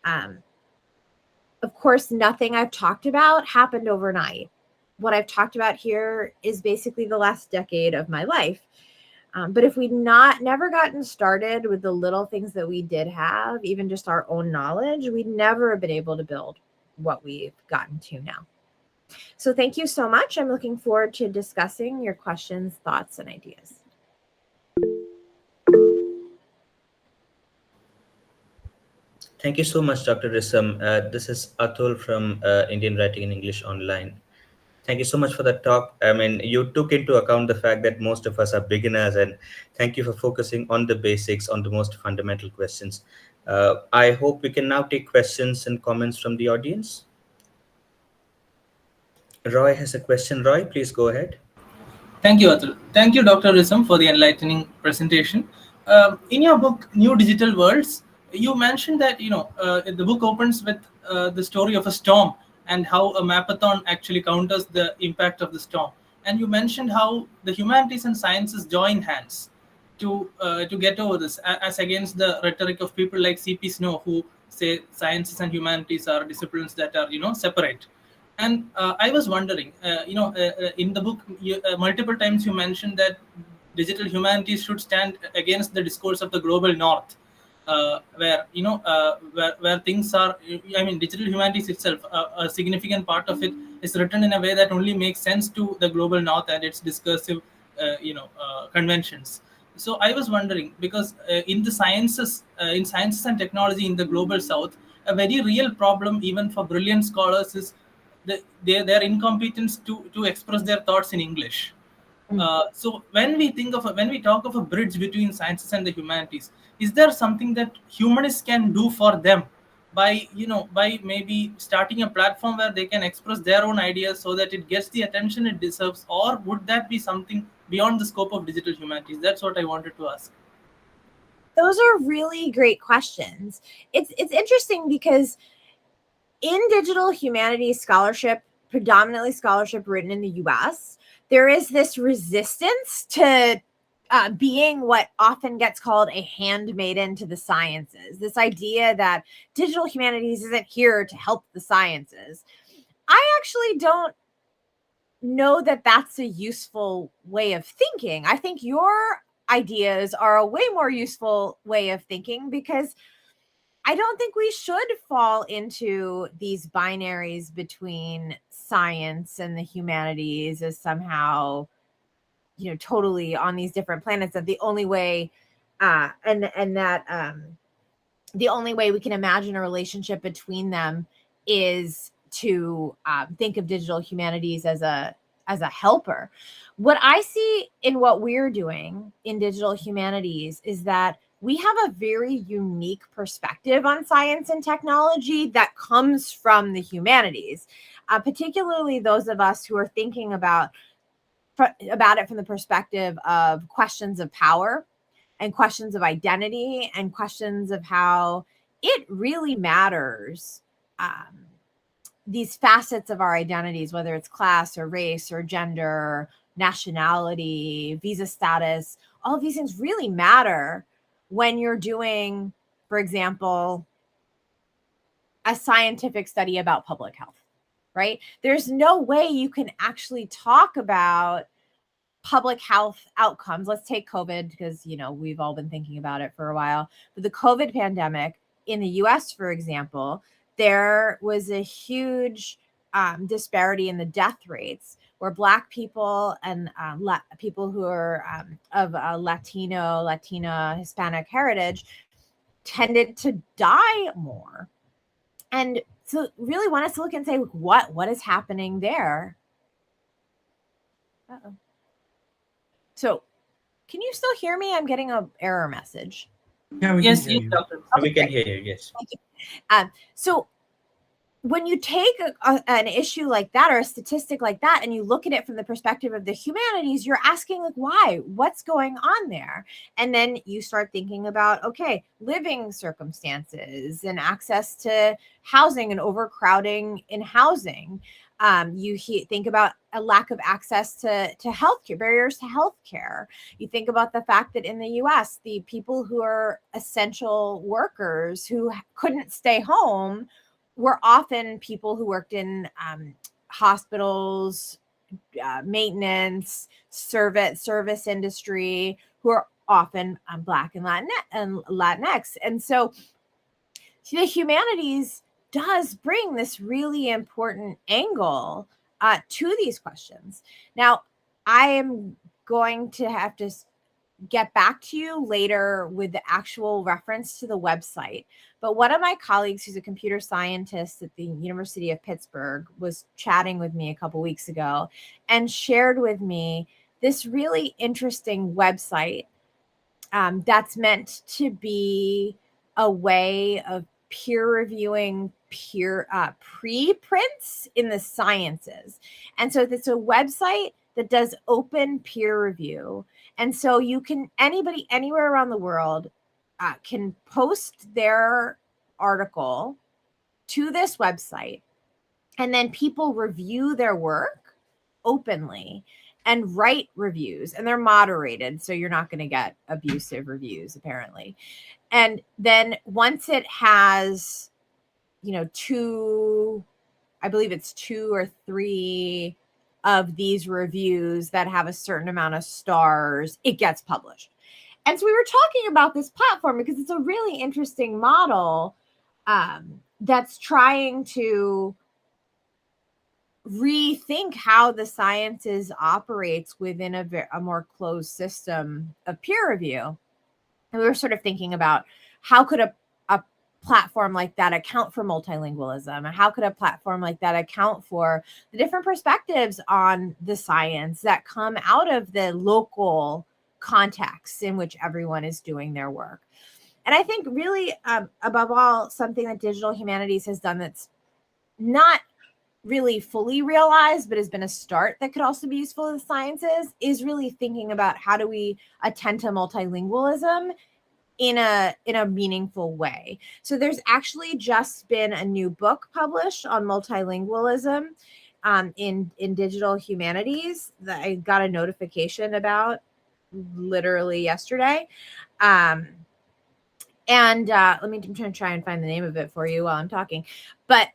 [SPEAKER 3] Of course, nothing I've talked about happened overnight. What I've talked about here is basically the last decade of my life. But if we'd never gotten started with the little things that we did have, even just our own knowledge, we'd never have been able to build what we've gotten to now. So thank you so much. I'm looking forward to discussing your questions, thoughts, and ideas.
[SPEAKER 2] Thank you so much, Dr. Risam. This is Atul from Indian Writing in English Online. Thank you so much for that talk. I mean, you took into account the fact that most of us are beginners, and thank you for focusing on the basics, on the most fundamental questions. I hope we can now take questions and comments from the audience. Roy has a question. Roy, please go ahead.
[SPEAKER 4] Thank you, Atul. Thank you, Dr. Risam, for the enlightening presentation. In your book, New Digital Worlds, you mentioned that the book opens with the story of a storm and how a mapathon actually counters the impact of the storm. And you mentioned how the humanities and sciences join hands to get over this, as against the rhetoric of people like C.P. Snow, who say sciences and humanities are disciplines that are separate. And I was wondering, in the book, multiple times you mentioned that digital humanities should stand against the discourse of the global north, where things are. I mean, digital humanities itself, a significant part of it is written in a way that only makes sense to the global north and its discursive, conventions. So I was wondering, because in sciences and technology in the global south, a very real problem even for brilliant scholars is their incompetence to express their thoughts in English. So when we talk of a bridge between sciences and the humanities, is there something that humanists can do for them by maybe starting a platform where they can express their own ideas so that it gets the attention it deserves, or would that be something beyond the scope of digital humanities? That's what I wanted to ask.
[SPEAKER 3] Those are really great questions. It's interesting because in digital humanities scholarship, predominantly scholarship written in the US, there is this resistance to being what often gets called a handmaiden to the sciences. This idea that digital humanities isn't here to help the sciences. I actually don't know that that's a useful way of thinking. I think your ideas are a way more useful way of thinking, because I don't think we should fall into these binaries between science and the humanities as somehow, totally on these different planets. That the only way, the only way we can imagine a relationship between them is to think of digital humanities as a helper. What I see in what we're doing in digital humanities is that we have a very unique perspective on science and technology that comes from the humanities, particularly those of us who are thinking about it from the perspective of questions of power and questions of identity and questions of how it really matters, these facets of our identities, whether it's class or race or gender, nationality, visa status. All of these things really matter when you're doing, for example, a scientific study about public health, right? There's no way you can actually talk about public health outcomes. Let's take COVID, because we've all been thinking about it for a while. But the COVID pandemic in the US, for example, there was a huge disparity in the death rates, where Black people and people who are of Latina, Hispanic heritage tended to die more. And so really want us to look and say, what is happening there? Uh-oh. So can you still hear me? I'm getting an error message.
[SPEAKER 5] Yeah, we
[SPEAKER 4] Yes,
[SPEAKER 5] can hear
[SPEAKER 4] yes,
[SPEAKER 5] you.
[SPEAKER 4] Doctor.
[SPEAKER 2] We can hear you. Yes.
[SPEAKER 3] Thank you. So when you take an issue like that or a statistic like that and you look at it from the perspective of the humanities, you're asking, like, why? What's going on there? And then you start thinking about, okay, living circumstances and access to housing and overcrowding in housing. You think about a lack of access to healthcare, barriers to healthcare. You think about the fact that in the US, the people who are essential workers who couldn't stay home were often people who worked in hospitals, maintenance, service industry, who are often Black and Latinx. And so the humanities does bring this really important angle to these questions. Now, I am going to have to get back to you later with the actual reference to the website. But one of my colleagues, who's a computer scientist at the University of Pittsburgh, was chatting with me a couple weeks ago and shared with me this really interesting website that's meant to be a way of peer reviewing preprints in the sciences. And so it's a website that does open peer review. And so you can, anybody anywhere around the world can post their article to this website, and then people review their work openly and write reviews, and they're moderated, so you're not going to get abusive reviews, apparently. And then once it has, I believe it's 2 or 3 of these reviews that have a certain amount of stars, it gets published. And so we were talking about this platform because it's a really interesting model that's trying to rethink how the sciences operates within a more closed system of peer review. And we were sort of thinking about how could a platform like that account for multilingualism, and how could a platform like that account for the different perspectives on the science that come out of the local contexts in which everyone is doing their work. And I think really, above all, something that digital humanities has done that's not really fully realized, but has been a start that could also be useful in the sciences, is really thinking about how do we attend to multilingualism in a meaningful way. So there's actually just been a new book published on multilingualism in digital humanities that I got a notification about literally yesterday. I'm trying to try and find the name of it for you while I'm talking. But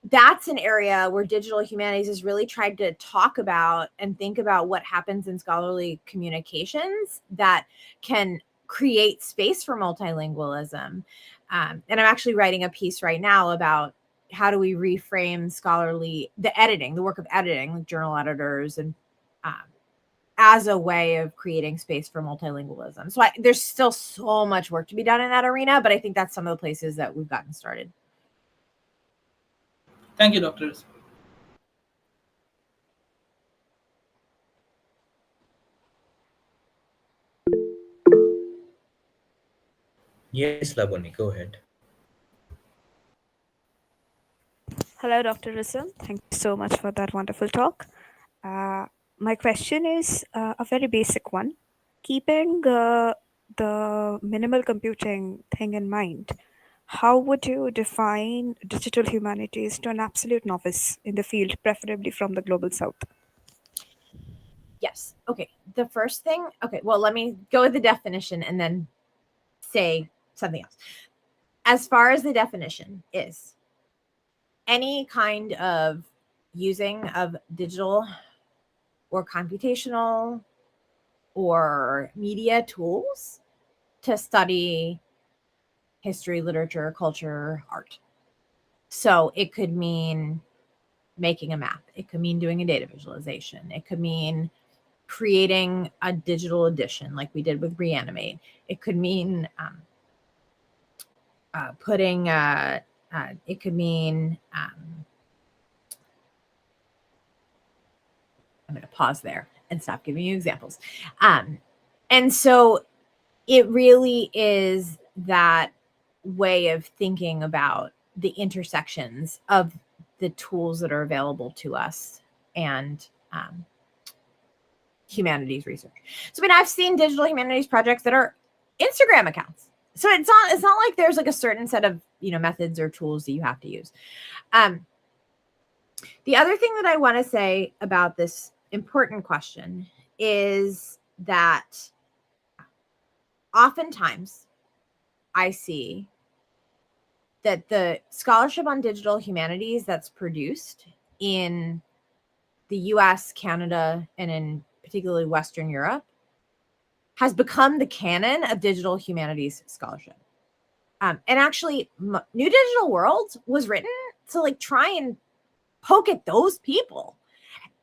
[SPEAKER 3] that's an area where digital humanities has really tried to talk about and think about what happens in scholarly communications that can create space for multilingualism. And I'm actually writing a piece right now about how do we reframe the work of editing, like journal editors, and as a way of creating space for multilingualism. So there's still so much work to be done in that arena, but I think that's some of the places that we've gotten started.
[SPEAKER 4] Thank you, Dr. Risam.
[SPEAKER 2] Yes, Laboni, go ahead.
[SPEAKER 6] Hello, Dr. Risam. Thank you so much for that wonderful talk. My question is a very basic one. Keeping the minimal computing thing in mind, how would you define digital humanities to an absolute novice in the field, preferably from the global south?
[SPEAKER 3] Yes. Okay. The first thing, well, let me go with the definition and then say something else. As far as the definition is, any kind of using of digital or computational or media tools to study history, literature, culture, art. So it could mean making a map. It could mean doing a data visualization. It could mean creating a digital edition like we did with Reanimate. It could mean putting It could mean, I'm going to pause there and stop giving you examples. And so it really is that way of thinking about the intersections of the tools that are available to us and humanities research. So, I mean, I've seen digital humanities projects that are Instagram accounts. So it's not like there's like a certain set of, methods or tools that you have to use. The other thing that I want to say about this important question is that oftentimes I see that the scholarship on digital humanities that's produced in the US, Canada, and in particularly Western Europe has become the canon of digital humanities scholarship. And actually, New Digital World was written to like try and poke at those people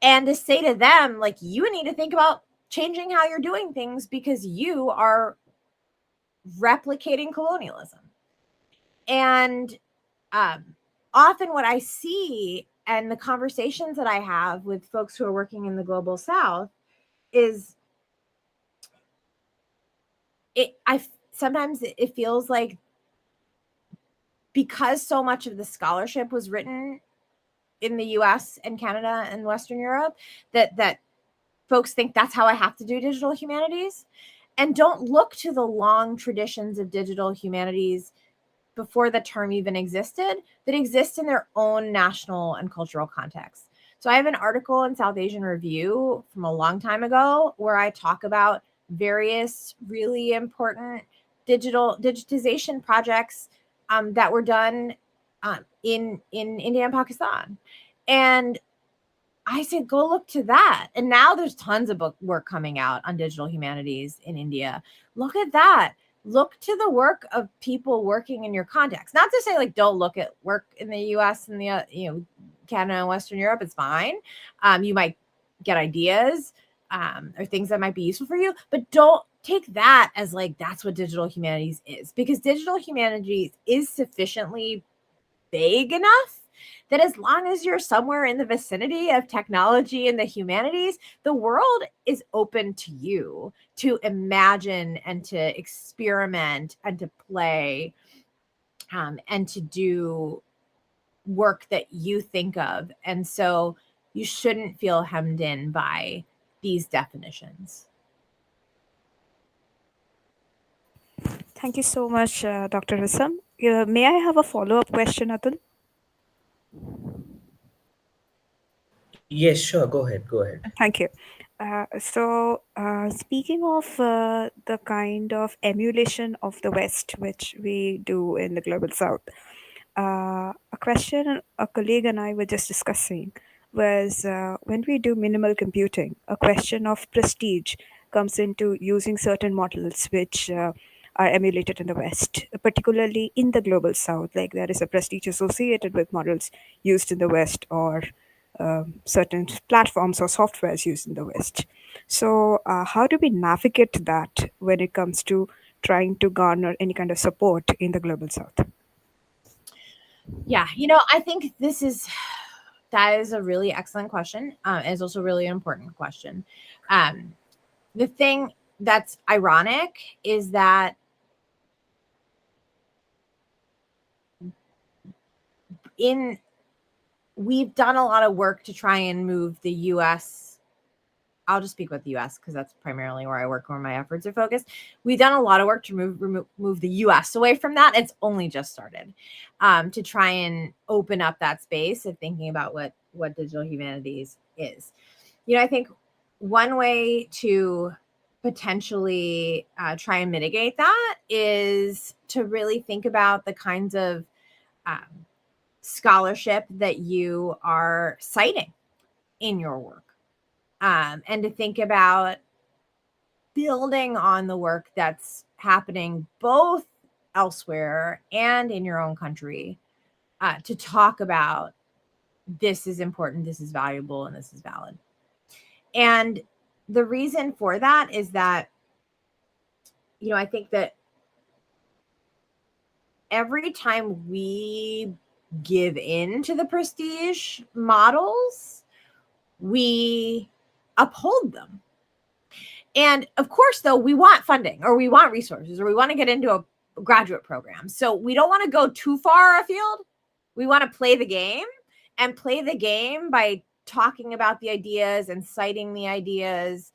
[SPEAKER 3] and to say to them, like, you need to think about changing how you're doing things because you are replicating colonialism. And often what I see and the conversations that I have with folks who are working in the global South is sometimes it feels like because so much of the scholarship was written in the US and Canada and Western Europe, that folks think that's how I have to do digital humanities and don't look to the long traditions of digital humanities before the term even existed that exist in their own national and cultural context. So I have an article in South Asian Review from a long time ago where I talk about various really important digitization projects that were done in India and Pakistan. And I said, go look to that. And now there's tons of work coming out on digital humanities in India. Look at that. Look to the work of people working in your context. Not to say like don't look at work in the US and the Canada and Western Europe. It's fine. You might get ideas or things that might be useful for you, but don't take that as like that's what digital humanities is, because digital humanities is sufficiently vague enough that as long as you're somewhere in the vicinity of technology and the humanities, the world is open to you to imagine and to experiment and to play and to do work that you think of. And so you shouldn't feel hemmed in by these definitions.
[SPEAKER 6] Thank you so much, Dr. Risam. May I have a follow-up question, Atul?
[SPEAKER 2] Yes, sure. Go ahead. Go ahead.
[SPEAKER 6] Thank you. Speaking of the kind of emulation of the West, which we do in the global South, a question a colleague and I were just discussing was when we do minimal computing, a question of prestige comes into using certain models which are emulated in the West, particularly in the global South. Like there is a prestige associated with models used in the West or certain platforms or softwares used in the West. So, how do we navigate that when it comes to trying to garner any kind of support in the global South?
[SPEAKER 3] Yeah, I think that is a really excellent question. It's also a really important question. The thing that's ironic is that we've done a lot of work to try and move the US. I'll just speak about the US because that's primarily where I work, where my efforts are focused. We've done a lot of work to move the US away from that. It's only just started to try and open up that space of thinking about what digital humanities is. I think one way to potentially try and mitigate that is to really think about the kinds of scholarship that you are citing in your work, and to think about building on the work that's happening both elsewhere and in your own country, to talk about this is important, this is valuable, and this is valid. And the reason for that is that, I think that every time we give in to the prestige models, we uphold them. And of course, though, we want funding, or we want resources, or we want to get into a graduate program. So we don't want to go too far afield. We want to play the game, and play the game by talking about the ideas and citing the ideas,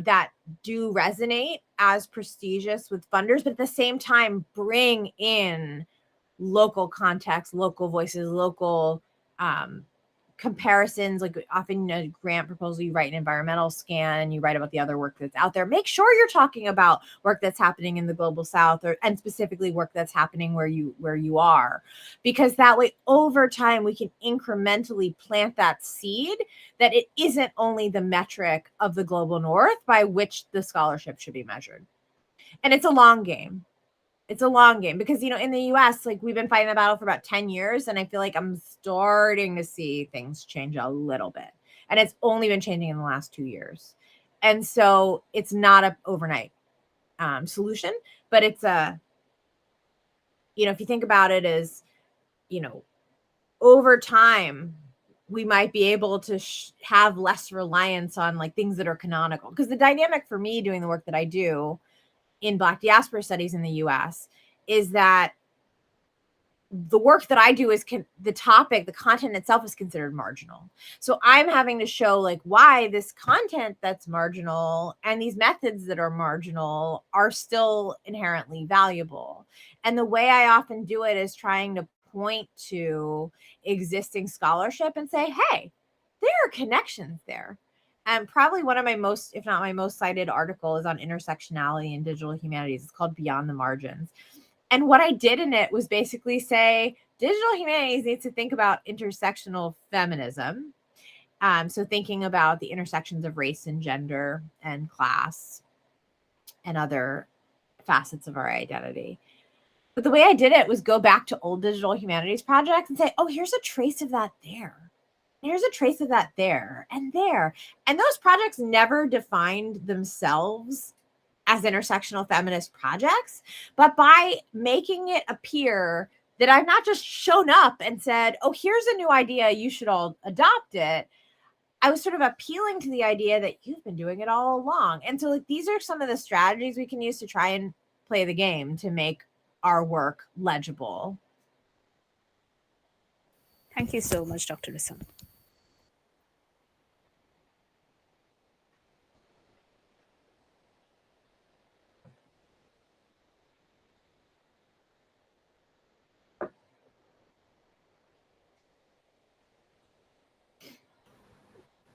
[SPEAKER 3] that do resonate as prestigious with funders, but at the same time, bring in local context, local voices, local comparisons. Like often in a grant proposal, you write an environmental scan and you write about the other work that's out there. Make sure you're talking about work that's happening in the global south, and specifically work that's happening where you are, because that way over time we can incrementally plant that seed that it isn't only the metric of the global north by which the scholarship should be measured. And it's a long game. It's a long game because, in the US, like we've been fighting the battle for about 10 years. And I feel like I'm starting to see things change a little bit. And it's only been changing in the last 2 years. And so it's not an overnight solution, but it's if you think about it as, over time, we might be able to have less reliance on like things that are canonical. Because the dynamic for me doing the work that I do in Black diaspora studies in the US is that the work that I do is the content itself is considered marginal. So I'm having to show like why this content that's marginal and these methods that are marginal are still inherently valuable. And the way I often do it is trying to point to existing scholarship and say, hey, there are connections there. And probably one of my most, if not my most cited article is on intersectionality in digital humanities. It's called Beyond the Margins. And what I did in it was basically say, digital humanities needs to think about intersectional feminism. So thinking about the intersections of race and gender and class and other facets of our identity. But the way I did it was go back to old digital humanities projects and say, oh, here's a trace of that there. Here's a trace of that there and there. And those projects never defined themselves as intersectional feminist projects, but by making it appear that I've not just shown up and said, oh, here's a new idea, you should all adopt it. I was sort of appealing to the idea that you've been doing it all along. And so like, these are some of the strategies we can use to try and play the game to make our work legible.
[SPEAKER 6] Thank you so much, Dr. Risam.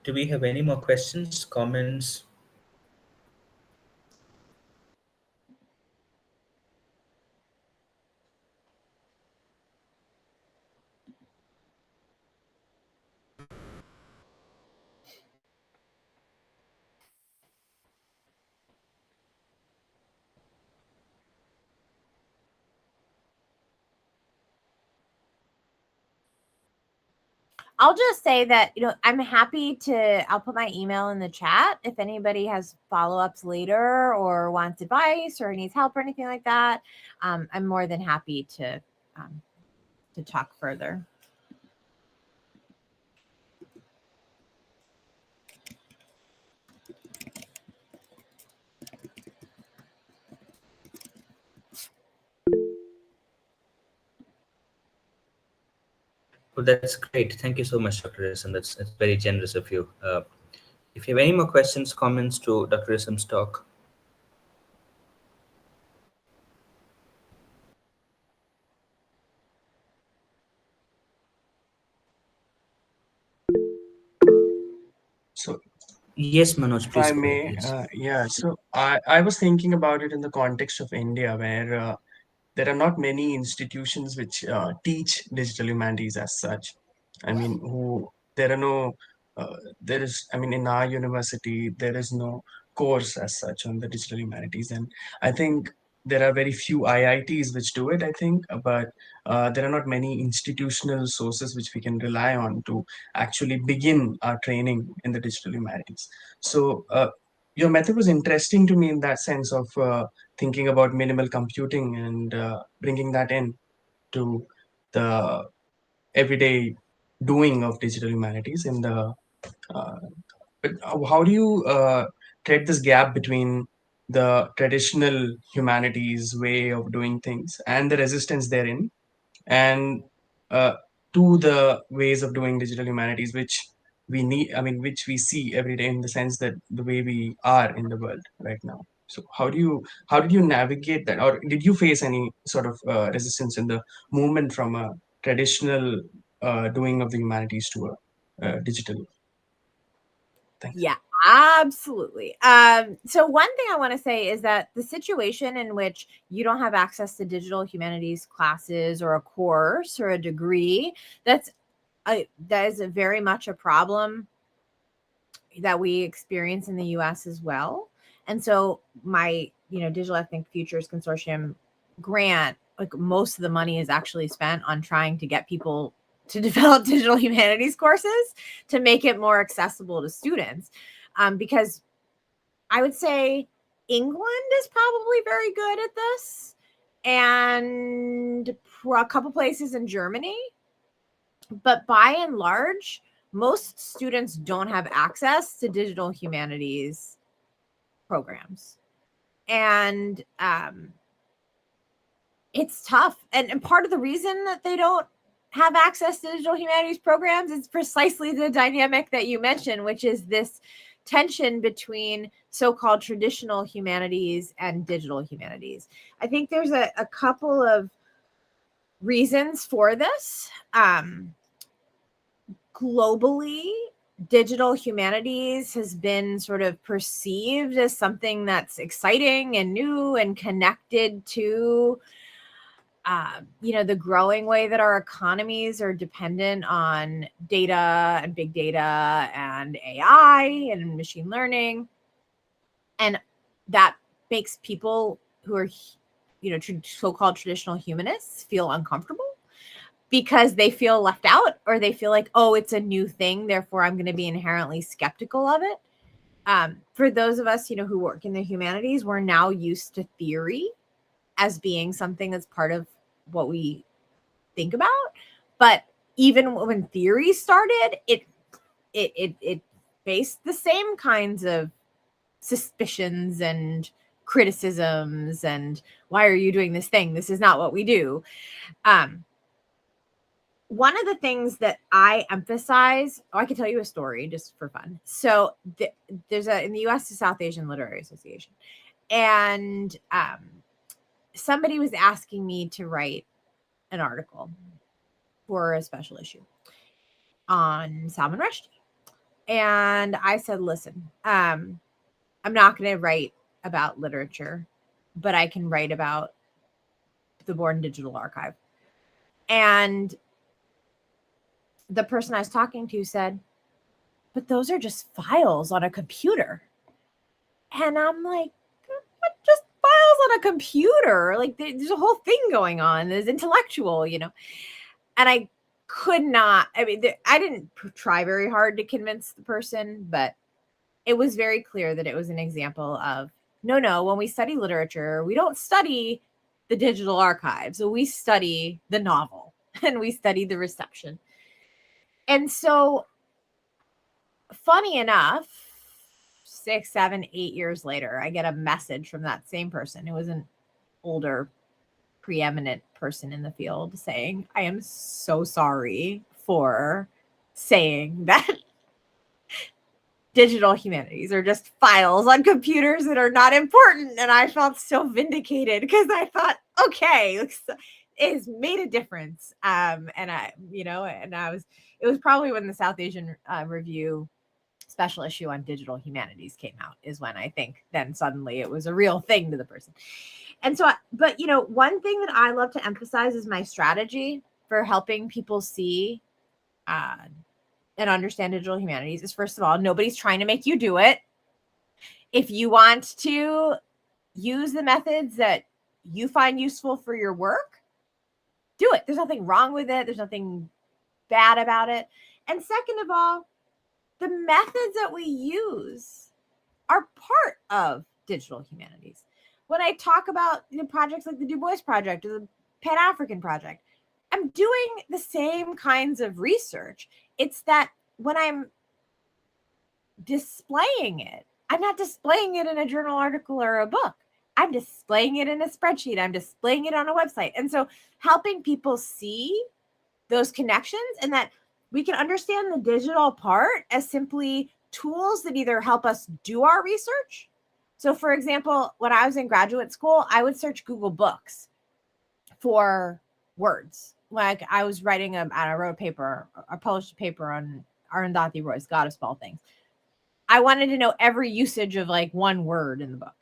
[SPEAKER 2] Do we have any more questions, comments?
[SPEAKER 3] I'll just say that, I'm happy I'll put my email in the chat if anybody has follow-ups later or wants advice or needs help or anything like that. I'm more than happy to talk further.
[SPEAKER 2] Well, that's great. Thank you so much, Dr. Risam. That's very generous of you. If you have any more questions, comments to Dr. Risam's talk.
[SPEAKER 5] So,
[SPEAKER 2] Yes, Manoj,
[SPEAKER 5] if
[SPEAKER 2] please
[SPEAKER 5] I
[SPEAKER 2] go ahead.
[SPEAKER 5] may,
[SPEAKER 2] Yes.
[SPEAKER 5] yeah, so I was thinking about it in the context of India, where there are not many institutions which teach digital humanities as such. I mean, there are no, I mean, in our university, there is no course as such on the digital humanities. And I think there are very few IITs which do it, I think, but there are not many institutional sources which we can rely on to actually begin our training in the digital humanities. So, your method was interesting to me in that sense of thinking about minimal computing and bringing that in. to the everyday doing of digital humanities in the uh, but how do you tread this gap between the traditional humanities way of doing things and the resistance therein, and uh, to the ways of doing digital humanities, which we need, I mean, which we see every day in the sense that the way we are in the world right now. So how did you navigate that, or did you face any sort of resistance in the movement from a traditional doing of the humanities to a digital? Thanks.
[SPEAKER 3] Yeah, absolutely. So one thing I want to say is that the situation in which you don't have access to digital humanities classes or a course or a degree, that is very much a problem that we experience in the US as well. And so my, Digital Ethnic Futures Consortium grant, like most of the money is actually spent on trying to get people to develop digital humanities courses to make it more accessible to students. Because I would say England is probably very good at this, and a couple places in Germany. But by and large, most students don't have access to digital humanities programs. And it's tough. And part of the reason that they don't have access to digital humanities programs is precisely the dynamic that you mentioned, which is this tension between so-called traditional humanities and digital humanities. I think there's a couple of reasons for this. Globally, digital humanities has been sort of perceived as something that's exciting and new and connected to the growing way that our economies are dependent on data and big data and AI and machine learning. And that makes people who are, so-called traditional humanists feel uncomfortable because they feel left out, or they feel like, oh, it's a new thing, therefore I'm going to be inherently skeptical of it. For those of us, who work in the humanities, we're now used to theory as being something that's part of what we think about. But even when theory started, it faced the same kinds of suspicions and criticisms and why are you doing this thing? This is not what we do. One of the things that I emphasize, I can tell you a story just for fun. So there's in the US, the South Asian Literary Association, and somebody was asking me to write an article for a special issue on Salman Rushdie. And I said, listen, I'm not going to write about literature, but I can write about the Born Digital Archive. And the person I was talking to said, but those are just files on a computer. And I'm like, what, just files on a computer? Like there's a whole thing going on. There's intellectual, And I could not, I didn't try very hard to convince the person, but it was very clear that it was an example of, no, when we study literature, we don't study the digital archive. So we study the novel and we study the reception. And so, funny enough, 6, 7, 8 years later, I get a message from that same person who was an older, preeminent person in the field saying, I am so sorry for saying that digital humanities are just files on computers that are not important. And I felt so vindicated because I thought, okay, it has made a difference. It was probably when the South Asian Review special issue on digital humanities came out is when I think then suddenly it was a real thing to the person. And so, but one thing that I love to emphasize is my strategy for helping people see and understand digital humanities is, first of all, nobody's trying to make you do it. If you want to use the methods that you find useful for your work, do it. There's nothing wrong with it. There's nothing bad about it. And second of all, the methods that we use are part of digital humanities. When I talk about projects like the Du Bois Project or the Pan-African Project, I'm doing the same kinds of research. It's that when I'm displaying it, I'm not displaying it in a journal article or a book. I'm displaying it in a spreadsheet. I'm displaying it on a website. And so helping people see those connections and that we can understand the digital part as simply tools that either help us do our research. So for example, when I was in graduate school, I would search Google Books for words. Like I was writing I wrote a paper, I published a paper on Arundhati Roy's God of Small Things. I wanted to know every usage of like one word in the book.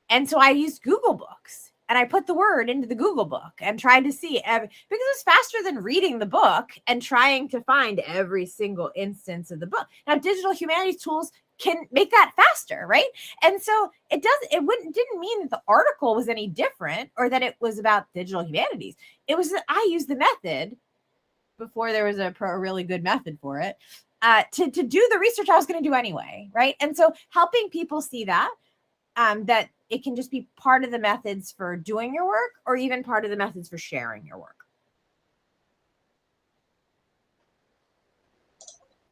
[SPEAKER 3] And so I used Google Books and I put the word into the Google book and tried to see because it was faster than reading the book and trying to find every single instance of the book. Now, digital humanities tools can make that faster, right? And so it didn't mean that the article was any different or that it was about digital humanities. It was that I used the method before there was a really good method for it to do the research I was going to do anyway, right? And so helping people see that that it can just be part of the methods for doing your work or even part of the methods for sharing your work.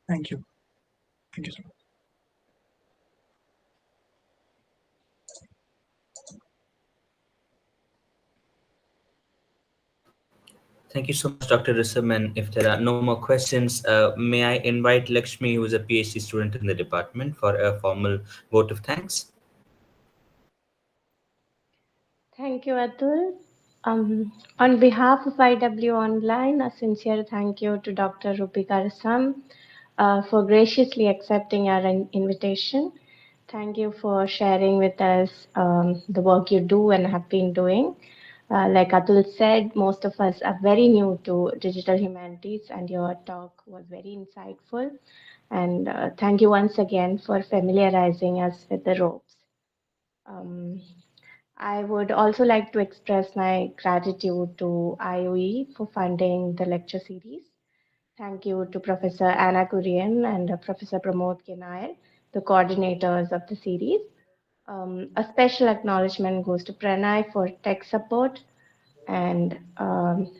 [SPEAKER 5] Thank you. Thank you so much.
[SPEAKER 2] Thank you so much, Dr. Risam. And if there are no more questions, may I invite Lakshmi, who is a PhD student in the department, for a formal vote of thanks?
[SPEAKER 7] Thank you, Atul. On behalf of IW Online, a sincere thank you to Dr. Roopika Risam for graciously accepting our invitation. Thank you for sharing with us the work you do and have been doing. Like Atul said, most of us are very new to digital humanities, and your talk was very insightful. And thank you once again for familiarizing us with the ropes. I would also like to express my gratitude to IOE for funding the lecture series. Thank you to Professor Anna Kurian and Professor Pramod Kenair, the coordinators of the series. A special acknowledgement goes to Pranay for tech support. And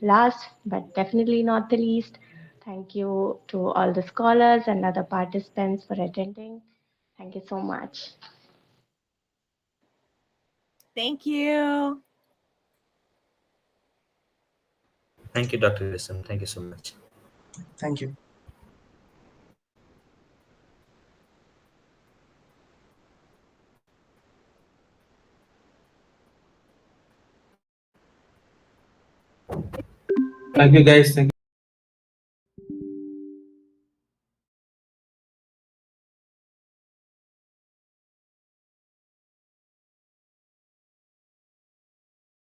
[SPEAKER 7] last but definitely not the least, thank you to all the scholars and other participants for attending. Thank you so much.
[SPEAKER 3] Thank you.
[SPEAKER 2] Thank you, Dr. Risam. Thank you so much.
[SPEAKER 5] Thank you.
[SPEAKER 4] Thank you, guys. Thank you.